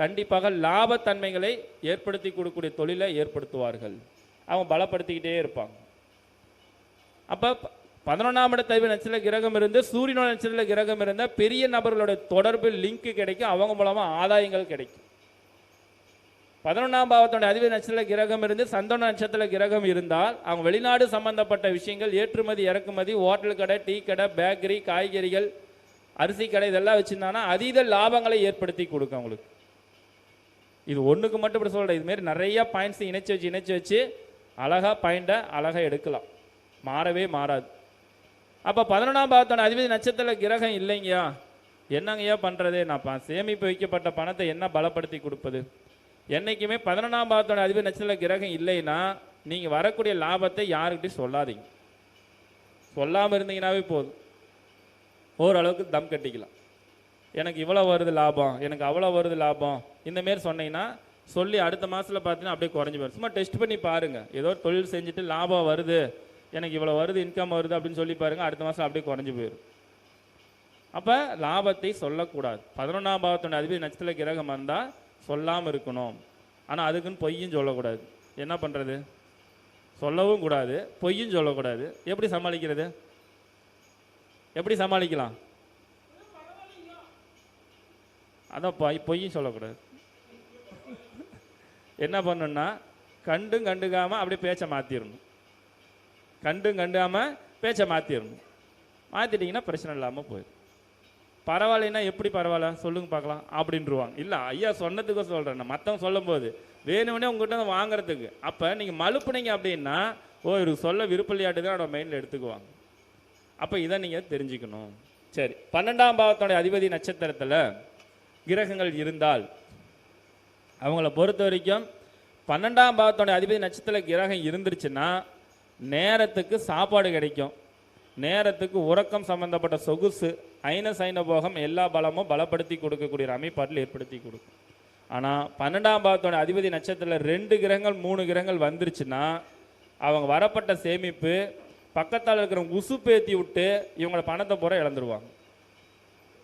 Speaker 4: கண்டிப்பாக லாபத்தன்மைகளை ஏற்படுத்தி கொடுக்கக்கூடிய தொழிலை ஏற்படுத்துவார்கள். அவங்க பலப்படுத்திக்கிட்டே இருப்பாங்க. அப்போ 11ஆம் இடத்து அதிபதி நட்சத்திரத்தில் கிரகம் இருந்து சூரியனோட நட்சத்திரத்தில் கிரகம் இருந்தால் பெரிய நபர்களுடைய தொடர்பு லிங்க் கிடைக்கும், அவங்க மூலமாக ஆதாயங்கள் கிடைக்கும். 11ஆம் பாவத்தோட அதிபதி நட்சத்திரத்தில் கிரகம் இருந்து சந்தோன நட்சத்திரத்தில் கிரகம் இருந்தால் அவங்க வெளிநாடு சம்பந்தப்பட்ட விஷயங்கள், ஏற்றுமதி இறக்குமதி, ஹோட்டல் கடை, டீ கடை, பேக்கரி, காய்கறிகள், அரிசி கடை இதெல்லாம் வச்சுருந்தாங்கன்னா அதீத லாபங்களை ஏற்படுத்தி கொடுக்கும் அவங்களுக்கு. இது ஒன்றுக்கு மட்டும் இப்படி சொல்கிறேன், இதுமாரி நிறையா பாயிண்ட்ஸ் இணைச்சி வச்சு அழகாக பாயிண்ட்டை அழகாக எடுக்கலாம், மாறவே மாறாது. அப்போ 11ஆம் பாவத்தோட அதிபதி நட்சத்திரத்தில் கிரகம் இல்லைங்கய்யா, என்னங்கய்யா பண்ணுறது? நான் சேமிப்பு வைக்கப்பட்ட பணத்தை என்ன பலப்படுத்தி கொடுப்பது? என்றைக்குமே 11ஆம் பாவத்தோட அதிபதி நட்சத்திரத்தில் கிரகம் இல்லைன்னா நீங்கள் வரக்கூடிய லாபத்தை யாருக்கிட்டையும் சொல்லாதீங்க. சொல்லாமல் இருந்தீங்கன்னாவே போதும், ஓரளவுக்கு தம் கட்டிக்கலாம். எனக்கு இவ்வளோ வருது லாபம், எனக்கு அவ்வளோ வருது லாபம், இந்தமாரி சொன்னீங்கன்னா சொல்லி அடுத்த மாதத்தில் பார்த்தீங்கன்னா அப்படியே குறைஞ்சி போயிடும். சும்மா டெஸ்ட் பண்ணி பாருங்கள், ஏதோ தொழில் செஞ்சுட்டு லாபம் வருது, எனக்கு இவ்வளோ வருது, இன்கம் வருது அப்படின்னு சொல்லி பாருங்கள், அடுத்த மாதம் அப்படியே குறைஞ்சி போயிடும். அப்போ லாபத்தை சொல்லக்கூடாது. 11ஆம் பாவத்தோட அதிபதி நட்சத்திரத்தில் கிரகம் வந்தால் சொல்லாமல் இருக்கணும். ஆனால் அதுக்குன்னு பொய்யும் சொல்லக்கூடாது. என்ன பண்ணுறது? சொல்லவும் கூடாது, பொய்யும் சொல்லக்கூடாது. எப்படி சமாளிக்கிறது? எப்படி சமாளிக்கலாம்? அதான் பொய்யும் சொல்லக்கூடாது. என்ன பண்ணணும்னா கண்டுக்காமல் அப்படியே பேச்சை மாற்றிடணும். கண்டுக்காமல் பேச்சை மாற்றிடணும். மாற்றிட்டிங்கன்னா பிரச்சனை இல்லாமல் போயிடும். பரவாயில்லைன்னா எப்படி பரவாயில்ல சொல்லுங்க பார்க்கலாம் அப்படின்ட்டுருவாங்க. இல்லை ஐயா சொன்னதுக்கு சொல்கிறேன், மற்றவங்க சொல்லும் போது வேணும்னே உங்கள்கிட்ட வாங்குறதுக்கு. அப்போ நீங்கள் மழுப்புனீங்க அப்படின்னா இவருக்கு சொல்ல விருப்பலையாட்டு தான் அவனோட மைண்டில் எடுத்துக்குவாங்க. அப்போ இதை நீங்கள் தெரிஞ்சுக்கணும். சரி, 12ஆம் பாவத்தோடைய அதிபதி நட்சத்திரத்தில் கிரகங்கள் இருந்தால் அவங்கள பொறுத்த வரைக்கும் 12ஆம் பாவத்தோடைய அதிபதி நட்சத்திரத்தில் கிரகம் இருந்துருச்சுன்னா நேரத்துக்கு சாப்பாடு கிடைக்கும், நேரத்துக்கு உறக்கம் சம்பந்தப்பட்ட சொகுசு, சைன போகம் எல்லா பலமும் பலப்படுத்தி கொடுக்கக்கூடிய ஒரு அமைப்பாட்டில் ஏற்படுத்தி கொடுக்கும். ஆனால் 12ஆம் பாவத்தோட அதிபதி நட்சத்திரத்தில் 2 கிரகங்கள் 3 கிரகங்கள் வந்துருச்சுன்னா அவங்க வரப்பட்ட சேமிப்பு பக்கத்தால் இருக்கிறவங்க உசுப்பேற்றி விட்டு இவங்கள பணத்தை பூரா இழந்துருவாங்க.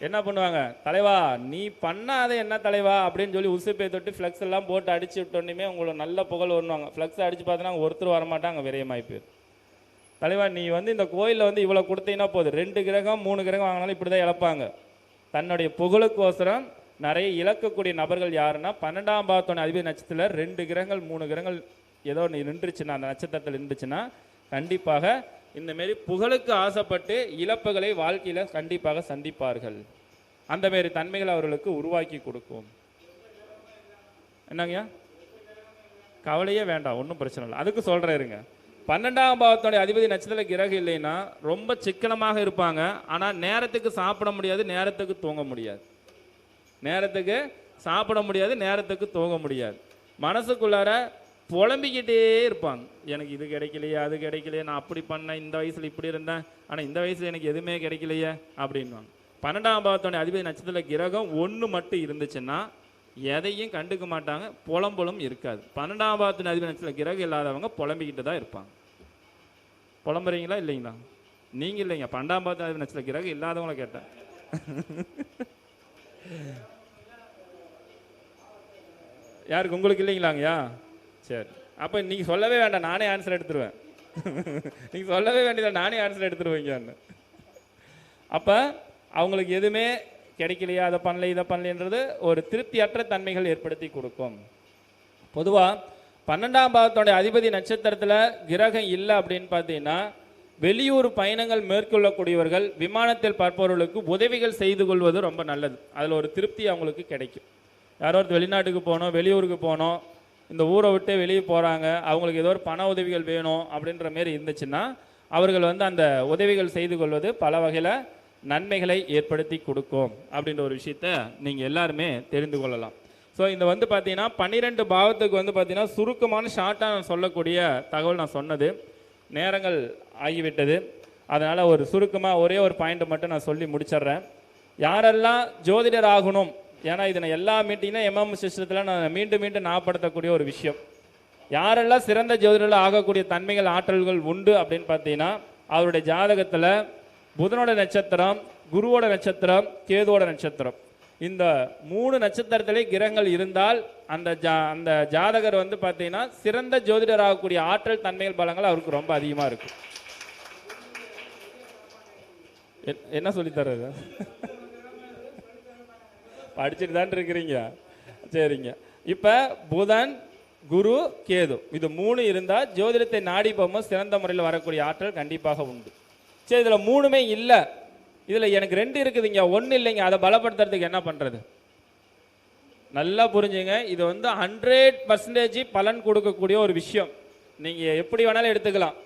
Speaker 4: என்ன பண்ணுவாங்க, தலைவா நீ பண்ணாத என்ன தலைவா அப்படின்னு சொல்லி உசுப்பேற்றி விட்டு ஃப்ளெக்ஸ் எல்லாம் போட்டு அடிச்சு விட்டோன்னுமே உங்களுக்கு நல்ல புகழ் வருவாங்க. ஃப்ளெக்ஸ் அடித்து பார்த்தோன்னா ஒருத்தர் வரமாட்டாங்க, விரயமாகி போயிரு. தலைவா நீ வந்து இந்த கோயிலில் வந்து இவ்வளோ கொடுத்தீங்கன்னா போதும், 2 கிரகம் 3 கிரகம் வாங்கினாலும் இப்படி தான் இழப்பாங்க. தன்னுடைய புகழுக்கோசரம் நிறைய இழக்கக்கூடிய நபர்கள் யாருன்னா 12ஆம் பாவத்தோட அதிபதி நட்சத்திரத்தில் 2 கிரகங்கள் 3 கிரகங்கள் ஏதோ நின்றுச்சுன்னா, அந்த நட்சத்திரத்தில் இருந்துச்சுன்னா கண்டிப்பாக இந்தமாரி புகழுக்கு ஆசைப்பட்டு இழப்புகளை வாழ்க்கையில் கண்டிப்பாக சந்திப்பார்கள். அந்தமாரி தன்மைகள் அவர்களுக்கு உருவாக்கி கொடுக்கும். என்னங்கய்யா, கவலையே வேண்டாம், ஒன்றும் பிரச்சனை இல்லை. அதுக்கு சொல்கிறேன் இருங்க. 12ஆம் பாவத்தோடைய அதிபதி நட்சத்திரத்தில் கிரகம் இல்லைன்னா ரொம்ப சிக்கனமாக இருப்பாங்க. ஆனால் நேரத்துக்கு சாப்பிட முடியாது, நேரத்துக்கு தூங்க முடியாது. நேரத்துக்கு சாப்பிட முடியாது, நேரத்துக்கு தூங்க முடியாது. மனசுக்குள்ளார புலம்பிக்கிட்டே இருப்பாங்க, எனக்கு இது கிடைக்கலையே, அது கிடைக்கலையே, நான் அப்படி பண்ணேன், இந்த வயசில் இப்படி இருந்தேன், ஆனால் இந்த வயசில் எனக்கு எதுவுமே கிடைக்கலையே அப்படின்வாங்க. 12ஆம் பாவத்தோடைய அதிபதி நட்சத்திரத்தில் கிரகம் 1 மட்டும் இருந்துச்சுன்னா எதையும் கண்டுக்க மாட்டாங்க, புலம்பலும் இருக்காது. 12ஆம் பாவத்தின் அதிபதி நட்சத்திரத்தில் கிரகம் இல்லாதவங்க புலம்பிக்கிட்டு தான் இருப்பாங்க. புலம்புறீங்களா இல்லைங்களா? நீங்கள் இல்லைங்க, 12ஆம் பாவத்தின் அதிபதி நட்சத்திரத்தில் கிரகம் இல்லாதவங்கள கேட்டேன். யாருக்கு, உங்களுக்கு இல்லைங்களாங்கய்யா? சரி, அப்போ நீங்கள் சொல்லவே வேண்டாம், நானே ஆன்சர் எடுத்துருவேன். நீங்கள் சொல்லவே வேண்டியதில்லை, நானே ஆன்சர் எடுத்துருவீங்கன்னு. அப்போ அவங்களுக்கு எதுவுமே கிடைக்கலையா, அதை பண்ணல இதை பண்ணலன்றது ஒரு திருப்தியற்ற தன்மைகள் ஏற்படுத்தி கொடுக்கும். பொதுவாக 12ஆம் பாவத்தோடைய அதிபதி நட்சத்திரத்தில் கிரகம் இல்லை அப்படின்னு பார்த்தீங்கன்னா வெளியூர் பயணங்கள் மேற்கொள்ளக்கூடியவர்கள், விமானத்தில் பார்ப்பவர்களுக்கு உதவிகள் செய்து கொள்வது ரொம்ப நல்லது. அதில் ஒரு திருப்தி அவங்களுக்கு கிடைக்கும். யாரோ ஒருத்தர் வெளிநாட்டுக்கு போகணும், வெளியூருக்கு போகணும், இந்த ஊரை விட்டு வெளியே போகிறாங்க, அவங்களுக்கு ஏதோ ஒரு பண உதவிகள் வேணும் அப்படின்ற மாரி இருந்துச்சுன்னா அவர்கள் வந்து அந்த உதவிகள் செய்து கொள்வது பல வகையில் நன்மைகளை ஏற்படுத்தி கொடுக்கும் அப்படின்ற ஒரு விஷயத்த நீங்கள் எல்லாருமே தெரிந்து கொள்ளலாம். ஸோ இந்த வந்து பார்த்தீங்கன்னா 12 பாவத்துக்கு வந்து பார்த்தீங்கன்னா சுருக்கமான ஷார்ட்டாக நான் சொல்லக்கூடிய தகவல் நான் சொன்னது. நேரங்கள் ஆகிவிட்டது, அதனால் ஒரு சுருக்கமாக ஒரே ஒரு பாயிண்ட் மட்டும் நான் சொல்லி முடிச்சிடுறேன். யாரெல்லாம் ஜோதிடர் ஆகணும், ஏன்னா இதை நான் எல்லா மீட்டிங்னா எம்எம் சிஸ்டத்தில் நான் மீண்டும் மீண்டும் ஞாபகப்படுத்தக்கூடிய ஒரு விஷயம், யாரெல்லாம் சிறந்த ஜோதிடர்கள் ஆகக்கூடிய தன்மைகள் ஆற்றல்கள் உண்டு அப்படின்னு பார்த்தீங்கன்னா அவருடைய ஜாதகத்தில் புதனோட நட்சத்திரம், குருவோட நட்சத்திரம், கேதுவோட நட்சத்திரம், இந்த 3 நட்சத்திரத்திலே கிரகங்கள் இருந்தால் அந்த ஜாதகர் வந்து பார்த்தீங்கன்னா சிறந்த ஜோதிடர் ஆகக்கூடிய ஆற்றல் தன்மைகள் பலங்கள் அவருக்கு ரொம்ப அதிகமாக இருக்கும். என்ன சொல்லித்தர்றது? படிச்சுட்டு தான் இருக்கிறீங்க, சரிங்க. இப்போ புதன், குரு, கேது இது 3 இருந்தால் ஜோதிடத்தை நாடி போகும்போது சிறந்த முறையில் வரக்கூடிய ஆற்றல் கண்டிப்பாக உண்டு. சரி, இதில் 3மே இல்லை, இதில் எனக்கு 2 இருக்குதுங்க, 1 இல்லைங்க, அதை பலப்படுத்துறதுக்கு என்ன பண்ணுறது? நல்லா புரிஞ்சுங்க, இது வந்து 100% பலன் கொடுக்கக்கூடிய ஒரு விஷயம். நீங்கள் எப்படி வேணாலும் எடுத்துக்கலாம்.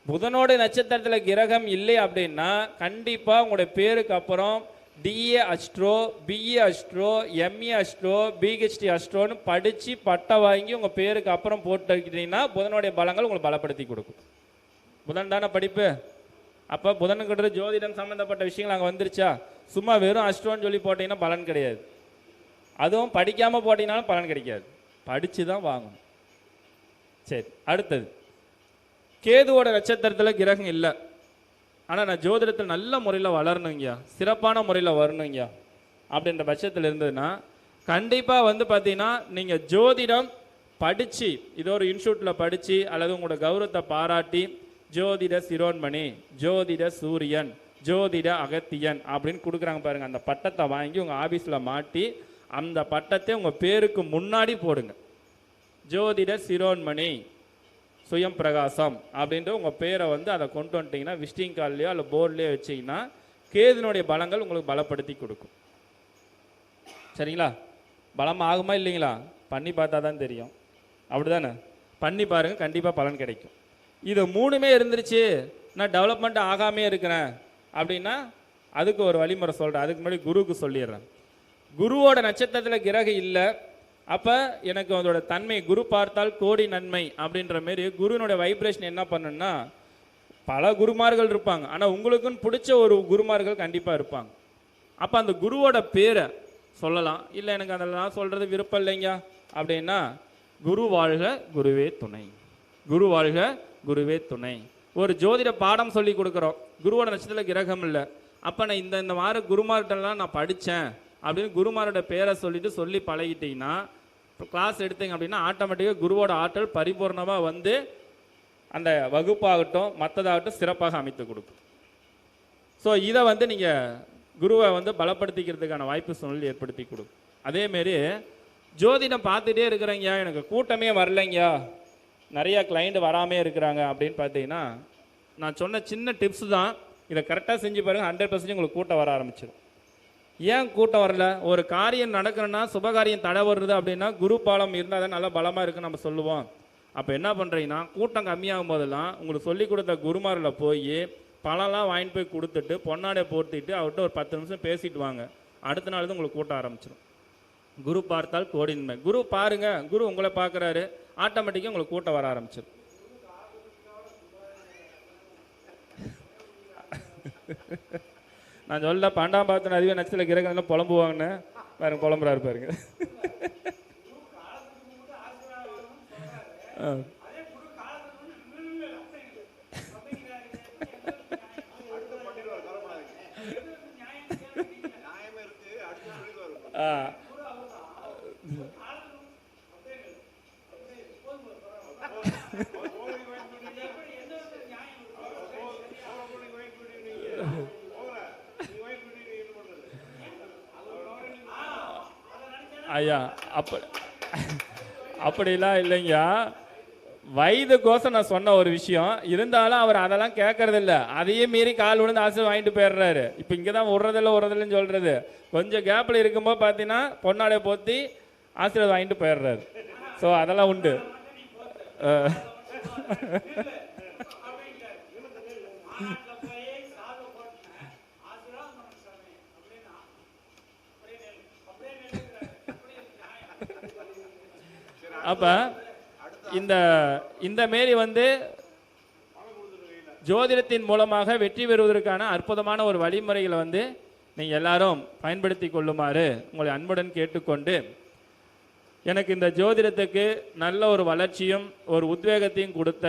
Speaker 4: புதனோட நட்சத்திரத்தில் கிரகம் இல்லை அப்படின்னா கண்டிப்பாக உங்களுடைய பேருக்கு அப்புறம் DA astro, BA astro, MA astro, PhD அஸ்ட்ரோன்னு படித்து பட்டை வாங்கி உங்கள் பேருக்கு அப்புறம் போட்டு வைக்கிட்டீங்கன்னா புதனுடைய பலங்கள் உங்களுக்கு பலப்படுத்தி கொடுக்கும். புதன் தானே படிப்பு. அப்போ புதனுக்கிட்ட ஜோதிடம் சம்மந்தப்பட்ட விஷயங்கள் அங்கே வந்துருச்சா? சும்மா வெறும் அஸ்ட்ரோன்னு சொல்லி போட்டிங்கன்னா பலன் கிடையாது. அதுவும் படிக்காமல் போட்டிங்கனாலும் பலன் கிடைக்காது, படித்து தான் வாங்கணும். சரி, அடுத்தது கேதுவோட நட்சத்திரத்தில் கிரகம் இல்லை, ஆனால் நான் ஜோதிடத்தில் நல்ல முறையில் வளரணுங்கய்யா, சிறப்பான முறையில் வரணுங்கய்யா அப்படின்ற பட்சத்தில் இருந்ததுன்னா கண்டிப்பாக வந்து பார்த்தீங்கன்னா நீங்கள் ஜோதிடம் படித்து இதோ ஒரு இன்ஸ்டியூட்டில் படித்து அல்லது உங்களோட கௌரவத்தை பாராட்டி ஜோதிட சிரோன்மணி, ஜோதிட சூரியன், ஜோதிட அகத்தியன் அப்படின்னு கொடுக்குறாங்க பாருங்கள். அந்த பட்டத்தை வாங்கி உங்கள் ஆஃபீஸில் மாட்டி அந்த பட்டத்தை உங்கள் பேருக்கு முன்னாடி போடுங்க. ஜோதிட சிரோன்மணி சுயம் பிரகாசம் அப்படின்ற உங்கள் பேரை வந்து அதை கொண்டு வந்துட்டிங்கன்னா விசிட்டிங் கார்ட்லையோ அல்ல போர்ட்லேயோ வச்சிங்கன்னா கேதுனுடைய பலங்கள் உங்களுக்கு பலப்படுத்தி கொடுக்கும். சரிங்களா? பலம் ஆகுமா இல்லைங்களா? பண்ணி பார்த்தா தான் தெரியும், அப்படி தானே? பண்ணி பாருங்கள், கண்டிப்பாக பலன் கிடைக்கும். இது 3மே இருந்துருச்சு, நான் டெவலப்மெண்ட் ஆகாமே இருக்கிறேன் அப்படின்னா அதுக்கு ஒரு வழிமுறை சொல்கிறேன். அதுக்கு முன்னாடி குருவுக்கு சொல்லிடுறேன். குருவோட நட்சத்திரத்தில் கிரகம் இல்லை, அப்போ எனக்கு அதோட தன்மை, குரு பார்த்தால் கோடி நன்மை அப்படின்ற மாரி குருனுடைய வைப்ரேஷன் என்ன பண்ணுன்னா, பல குருமார்கள் இருப்பாங்க, ஆனால் உங்களுக்குன்னு பிடிச்ச ஒரு குருமார்கள் கண்டிப்பாக இருப்பாங்க. அப்போ அந்த குருவோட பேரை சொல்லலாம். இல்லை எனக்கு அதெல்லாம் சொல்கிறது விருப்பம் இல்லைங்க அப்படின்னா, குரு வாழ்க குருவே துணை, குரு வாழ்க குருவே துணை. ஒரு ஜோதிட பாடம் சொல்லி கொடுக்குறோம், குருவோட நட்சத்திரத்தில் கிரகம் இல்லை. அப்போ நான் இந்த மாதிரி குருமார்கிட்டலாம் நான் படித்தேன் அப்படின்னு குருமாரோட பேரை சொல்லிட்டு சொல்லி பழகிட்டீங்கன்னா, கிளாஸ் எடுத்தீங்க அப்படின்னா ஆட்டோமேட்டிக்காக குருவோட ஆற்றல் பரிபூர்ணமாக வந்து அந்த வகுப்பாகட்டும் மற்றதாகட்டும் சிறப்பாக அமைத்து கொடுக்கும். ஸோ இதை வந்து நீங்கள் குருவை வந்து பலப்படுத்திக்கிறதுக்கான வாய்ப்பு சூழ்நிலை ஏற்படுத்தி கொடுக்கும். அதேமாரி ஜோதிடம் பார்த்துட்டே இருக்கிறேங்க, எனக்கு கூட்டமே வரலைங்க, நிறையா கிளைண்ட் வராமே இருக்கிறாங்க அப்படின்னு பார்த்தீங்கன்னா, நான் சொன்ன சின்ன டிப்ஸ் தான். இதை கரெக்டாக செஞ்சு பாருங்கள், 100% உங்களுக்கு கூட்டம் வர ஆரம்பிச்சிடும். ஏன் கூட்டம் வரல? ஒரு காரியம் நடக்கணும்னா, சுபகாரியம் தடை வருது அப்படின்னா குரு பாலம் இருந்தால் தான் நல்லா பலமாக இருக்குன்னு நம்ம சொல்லுவோம். அப்போ என்ன பண்ணுறீங்கன்னா, கூட்டம் கம்மியாகும் போதெல்லாம் உங்களுக்கு சொல்லி கொடுத்த குருமாரில் போய் பழம்லாம் வாங்கிட்டு போய் கொடுத்துட்டு பொன்னாடை போர்த்திட்டு அவர்கிட்ட ஒரு 10 நிமிஷம் பேசிட்டு வாங்க. அடுத்த நாள் தான் உங்களுக்கு கூட்டம் ஆரம்பிச்சிடும். குரு பார்த்தால் கோடி நன்மை. குரு பாருங்க, குரு உங்களை பார்க்குறாரு, ஆட்டோமேட்டிக்காக உங்களுக்கு கூட்டம் வர ஆரம்பிச்சிடும். நான் சொல்ல 12ஆம் பாவத்தின் அதிபதி நட்சத்திர கிரகம் புலம்புவாங்கன்னு பாருங்க, புலம்புறாரு பாருங்க. ஐயா அப்படிலாம் இல்லைங்க, வயதுக்கோசம் நான் சொன்ன ஒரு விஷயம் இருந்தாலும் அவர் அதெல்லாம் கேட்கறதில்ல. அதையே மீறி கால் விழுந்து ஆசை வாங்கிட்டு போயிடுறாரு. இப்போ இங்கே தான் விடுறதில்லன்னு சொல்கிறது. கொஞ்சம் கேப்பில் இருக்கும்போது பார்த்தீங்கன்னா பொன்னாடை போற்றி ஆசீர்வாதம் வாங்கிட்டு போயிடுறாரு. ஸோ அதெல்லாம் உண்டு. அப்போ இந்த மாரி வந்து ஜோதிடத்தின் மூலமாக வெற்றி பெறுவதற்கான அற்புதமான ஒரு வழிமுறைகளை வந்து நீங்கள் எல்லாரும் பயன்படுத்தி கொள்ளுமாறு உங்களை அன்புடன் கேட்டுக்கொண்டு, எனக்கு இந்த ஜோதிடத்துக்கு நல்ல ஒரு வளர்ச்சியும் ஒரு உத்வேகத்தையும் கொடுத்த,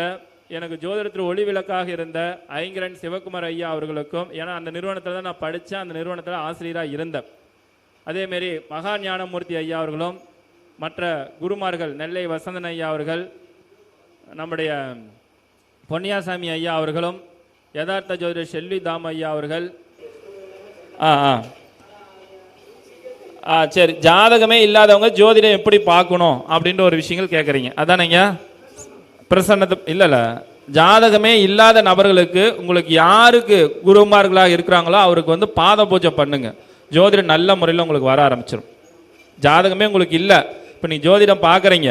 Speaker 4: எனக்கு ஜோதிடத்தில் ஒளி விளக்காக இருந்த ஐங்கரன் சிவகுமார் ஐயா அவர்களுக்கும், ஏன்னா அந்த நிறுவனத்தில் தான் நான் படித்தேன், அந்த நிறுவனத்தில் ஆசிரியராக இருந்தேன். அதேமாரி மகா ஞானமூர்த்தி ஐயா அவர்களும், மற்ற குருமார்கள் நெல்லை வசந்தன் ஐயா அவர்கள், நம்முடைய பொன்னியாசாமி ஐயா அவர்களும், யதார்த்த ஜோதிடர் செல்வி தாம் ஐயா அவர்கள். சரி, ஜாதகமே இல்லாதவங்க ஜோதிடம் எப்படி பார்க்கணும் அப்படின்ற ஒரு விஷயங்கள் கேட்குறீங்க, அதானங்க பிரசன்னத்தை? இல்லை, ஜாதகமே இல்லாத நபர்களுக்கு உங்களுக்கு யாருக்கு குருமார்களாக இருக்கிறாங்களோ அவருக்கு வந்து பாத பூஜை பண்ணுங்க. ஜோதிடம் நல்ல முறையில் உங்களுக்கு வர ஆரம்பிச்சிடும். ஜாதகமே உங்களுக்கு இல்லை, இப்போ நீங்கள் ஜோதிடம் பார்க்குறீங்க,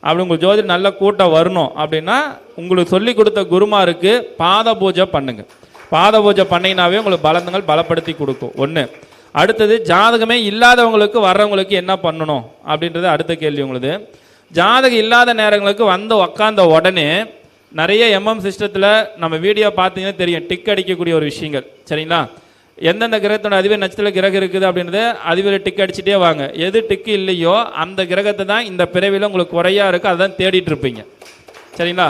Speaker 4: அப்படி உங்களுக்கு ஜோதிடம் நல்ல கூட்டம் வரணும் அப்படின்னா உங்களுக்கு சொல்லி கொடுத்த குருமாருக்கு பாத பூஜை பண்ணுங்க. பாத பூஜை பண்ணிங்கனாவே உங்களுக்கு பலங்கள் பலப்படுத்தி கொடுக்கும். ஒன்று. அடுத்தது, ஜாதகமே இல்லாதவங்களுக்கு வர்றவங்களுக்கு என்ன பண்ணணும் அப்படின்றது அடுத்த கேள்வி உங்களுக்கு. ஜாதகம் இல்லாத நேரங்களுக்கு வந்து உக்காந்த உடனே நிறைய சிஸ்டத்தில் நம்ம வீடியோ பார்த்தீங்கன்னா தெரியும், டிக் அடிக்கக்கூடிய ஒரு விஷயங்கள். சரிங்களா? எந்தெந்த கிரகத்தோட அதிபதி நட்சத்திர கிரகம் இருக்குது அப்படின்றது அதிபதி டிக் அடிச்சுட்டே வாங்க. எது டிக்கு இல்லையோ அந்த கிரகத்தை தான் இந்த பிறவியில் உங்களுக்கு குறையா இருக்குது, அதை தேடிட்டு இருப்பீங்க. சரிங்களா?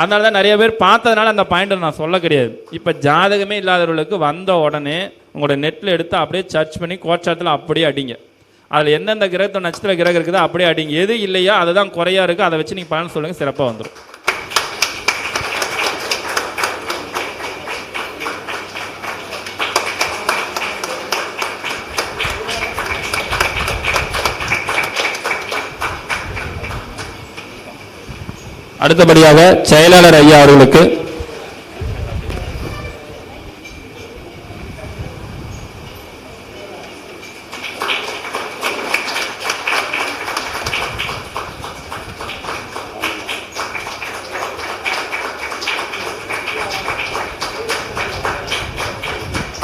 Speaker 4: அதனால தான் நிறைய பேர் பார்த்ததுனால அந்த பாயிண்ட்டை நான் சொல்ல கிடையாது. இப்போ ஜாதகமே இல்லாதவர்களுக்கு வந்த உடனே உங்களோட நெட்டில் எடுத்து அப்படியே சர்ச் பண்ணி கோச்சாரத்தில் அப்படியே அடிங்க. அதில் எந்தெந்த கிரகத்தோட நட்சத்திர கிரகம் இருக்குதோ அப்படியே அடிங்க. எது இல்லையோ அதுதான் குறையா இருக்குது, அதை வச்சு நீங்கள் பலன் சொல்லுங்கள், சிறப்பாக வந்துடும். அடுத்தபடியாக செயலாளர் ஐயா அவர்களுக்கு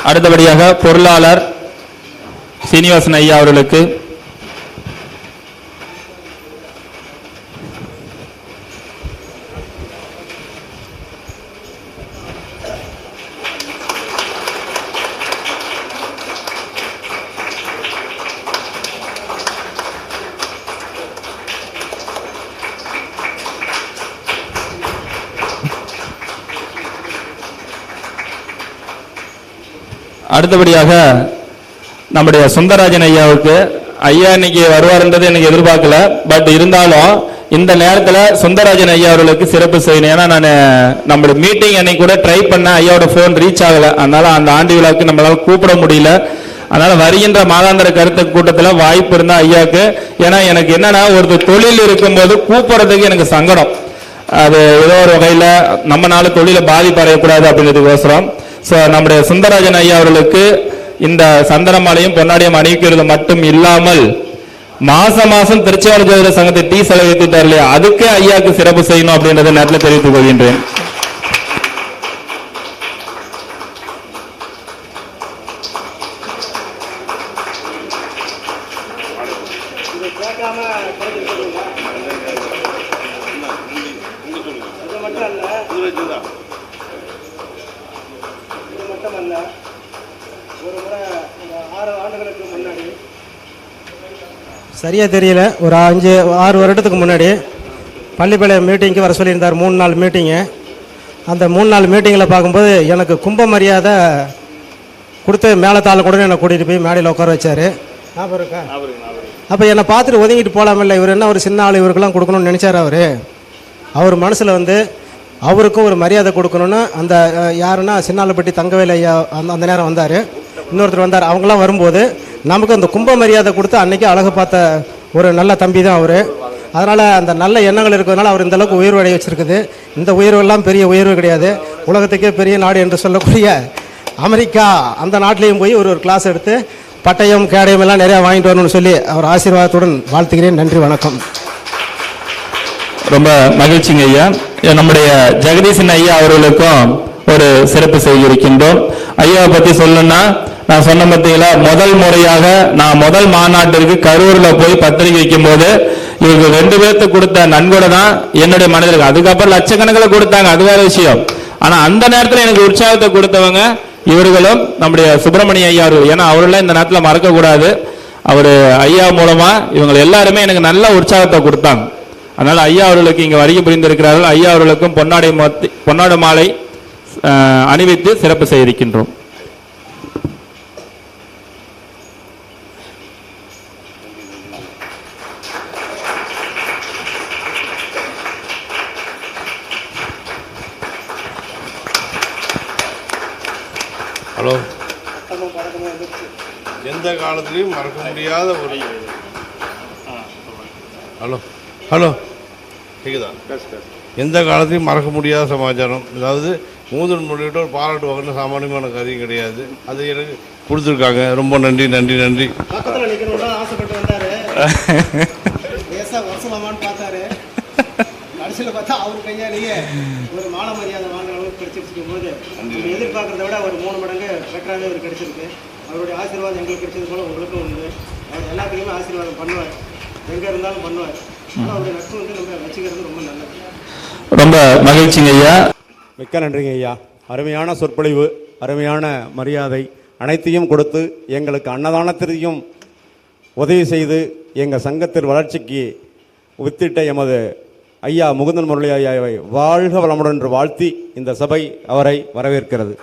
Speaker 4: அடுத்தபடியாக பொருளாளர் சீனிவாசன் ஐயா அவர்களுக்கு அடுத்தபடியாக நம்முடைய சுந்தரராஜன் ஐயாவுக்கு, ஐயா இன்னைக்கு வருவார்ன்றது எனக்கு எதிர்பார்க்கல, பட் இருந்தாலும் இந்த நேரத்தில் சுந்தரராஜன் ஐயா அவர்களுக்கு சிறப்பு செய்யணும். ஏன்னா நான் நம்மளுடைய மீட்டிங் அன்னைக்கு கூட ட்ரை பண்ண, ஐயாவோட ஃபோன் ரீச் ஆகலை, அதனால அந்த ஆண்டு விழாவுக்கு நம்மளால கூப்பிட முடியல. அதனால வருகின்ற மாதாந்திர கருத்து கூட்டத்தில் வாய்ப்பு இருந்தால் ஐயாவுக்கு, ஏன்னா எனக்கு என்னன்னா ஒரு தொழில் இருக்கும்போது கூப்பிடுறதுக்கு எனக்கு சங்கடம். அது ஏதோ ஒரு வகையில் நம்மளால தொழிலை பாதிப்படையக்கூடாது அப்படின்றதுக்கோசரம் ஸோ நம்முடைய சுந்தரராஜன் ஐயா அவர்களுக்கு இந்த சந்தனமாலையும் பொன்னாடியும் அணிவிக்கிறது மட்டும் இல்லாமல் மாசம் திருச்சியாளர் ஜோதிட சங்கத்தை டீ செலவித்து தரலையா, அதுக்கு ஐயாவுக்கு சிறப்பு செய்யணும் அப்படின்றத நேரத்தில் தெரிவித்துக் கொள்கின்றேன்.
Speaker 5: சரியாக தெரியல, ஒரு 5-6 வருடத்துக்கு முன்னாடி பள்ளிப்பாளையம் மீட்டிங்க்கு வர சொல்லியிருந்தார். 3 நாள் மீட்டிங்கு. அந்த 3 நாள் மீட்டிங்கில் பார்க்கும்போது எனக்கு கும்ப மரியாதை கொடுத்து மேலத்தாள் கூட என்னை கூட்டிகிட்டு போய் மேடையில் உட்கார வச்சார். ஞாபகம் இருக்கா? அப்போ என்னை பார்த்துட்டு ஒதுங்கிட்டு போகலாமில்ல, இவர் என்ன ஒரு சின்ன ஆள் இவருக்கெல்லாம் கொடுக்கணும்னு நினச்சார். அவர் மனசில் வந்து அவருக்கும் ஒரு மரியாதை கொடுக்கணுன்னு அந்த யாருன்னா சின்னாலப்பட்டி தங்கவேலு ஐயா அந்த நேரம் வந்தார். இன்னொருத்தர் வந்தார். அவங்களாம் வரும்போது நமக்கு அந்த கும்ப மரியாதை கொடுத்து அன்றைக்கி அழகு பார்த்த ஒரு நல்ல தம்பி தான் அவர். அதனால் அந்த நல்ல எண்ணங்கள் இருக்கிறதுனால அவர் இந்தளவுக்கு உயர்வு அடைய வச்சுருக்குது. இந்த உயர்வெல்லாம் பெரிய உயர்வு கிடையாது. உலகத்துக்கே பெரிய நாடு என்று சொல்லக்கூடிய அமெரிக்கா, அந்த நாட்டிலையும் போய் ஒரு கிளாஸ் எடுத்து பட்டயம் கேடயம் எல்லாம் நிறையா வாங்கிட்டு வரணும்னு சொல்லி அவர் ஆசீர்வாதத்துடன் வாழ்த்துகிறேன். நன்றி, வணக்கம்.
Speaker 4: ரொம்ப மகிழ்ச்சிங்க ஐயா. நம்முடைய ஜெகதீசன் ஐயா அவர்களுக்கும் ஒரு சிறப்பு செய்ய இருக்கின்றோம். ஐயாவை பற்றி சொல்லணும்னா, நான் சொன்ன பார்த்தீங்களா, முதல் முறையாக நான் முதல் மாநாட்டிற்கு கரூரில் போய் பத்திரிகை வைக்கும் போது இவருக்கு 2 பேர்த்து கொடுத்த நன்கொடை தான் என்னுடைய மனதிற்கு. அதுக்கப்புறம் லட்சக்கணக்கில் கொடுத்தாங்க, அது வேற விஷயம். ஆனால் அந்த நேரத்தில் எனக்கு உற்சாகத்தை கொடுத்தவங்க இவர்களும் நம்முடைய சுப்பிரமணிய ஐயா அவர்கள். ஏன்னா அவரெல்லாம் இந்த நேரத்தில் மறக்கக்கூடாது. அவர் ஐயா மூலமா இவங்க எல்லாருமே எனக்கு நல்ல உற்சாகத்தை கொடுத்தாங்க. அதனால ஐயா அவர்களுக்கு இங்கே வருகை புரிந்திருக்கிறார்கள். ஐயா அவர்களுக்கும் பொன்னாடை மாலை அணிவித்து சிறப்பு செய்ய இருக்கின்றோம்.
Speaker 6: ஹலோ, எந்த காலத்திலையும் மறக்க முடியாத ஒரு ஹலோ கேக்குதா? எந்த காலத்தையும் மறக்க முடியாத சமாச்சாரம். அதாவது மூதன் மொழிகிட்ட ஒரு பாராட்டு வாங்கின சாமானியமான காரியம் கிடையாது. அது எனக்கு கொடுத்துருக்காங்க. ரொம்ப நன்றி நன்றி நன்றி.
Speaker 5: ஆசைப்பட்டு வந்தாரு, பார்த்தாரு. கடைசியில் பார்த்தா அவர் கையாலேயே ஒரு மாலை மரியாதை வாங்குற அளவுக்கு கிடைச்சிருக்கும் போது எதிர்பார்க்கறத விட ஒரு 3 மடங்கு பெட்டராகவே அவர் கிடைச்சிருக்கு. அவருடைய ஆசீர்வாதம் எங்களுக்கு கிடைச்சது போல உங்களுக்கும் உண்டு. அவர் எல்லாத்துக்குமே ஆசீர்வாதம் பண்ணுவார், எங்கே இருந்தாலும் பண்ணுவார். ஆனால் அவருடைய நட்பு வந்து நம்ம வச்சுக்கிறது ரொம்ப நல்லது.
Speaker 4: ரொம்ப மகிழ்ச்சிங்க ஐயா.
Speaker 3: மிக்க நன்றிங்க ஐயா. அருமையான சொற்பொழிவு, அருமையான மரியாதை அனைத்தையும் கொடுத்து எங்களுக்கு அன்னதானத்திற்கும் உதவி செய்து எங்கள் சங்கத்தின் வளர்ச்சிக்கு வித்திட்ட எமது ஐயா முகுந்தன் முரளி ஐயாவை வாழ்க வளமுடன் என்று வாழ்த்தி இந்த சபை அவரை வரவேற்கிறது.